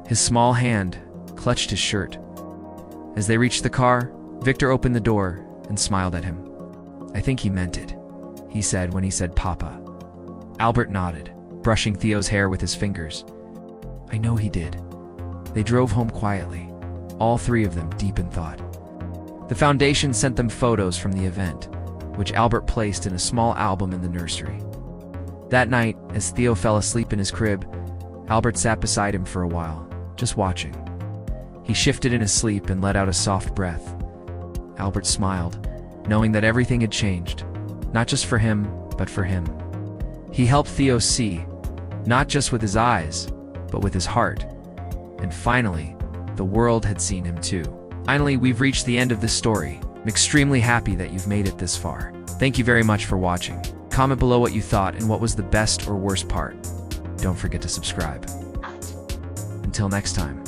His small hand clutched his shirt. As they reached the car, Victor opened the door and smiled at him. "I think he meant it," he said when he said Papa. Albert nodded, brushing Theo's hair with his fingers. "I know he did." They drove home quietly. all three of them deep in thought. The foundation sent them photos from the event, which Albert placed in a small album in the nursery. That night, as Theo fell asleep in his crib, Albert sat beside him for a while, just watching. He shifted in his sleep and let out a soft breath. Albert smiled, knowing that everything had changed, not just for him, but for him. He helped Theo see, not just with his eyes, but with his heart. And finally, the world had seen him too. Finally, we've reached the end of this story. I'm extremely happy that you've made it this far. Thank you very much for watching. Comment below what you thought and what was the best or worst part. Don't forget to subscribe. Until next time.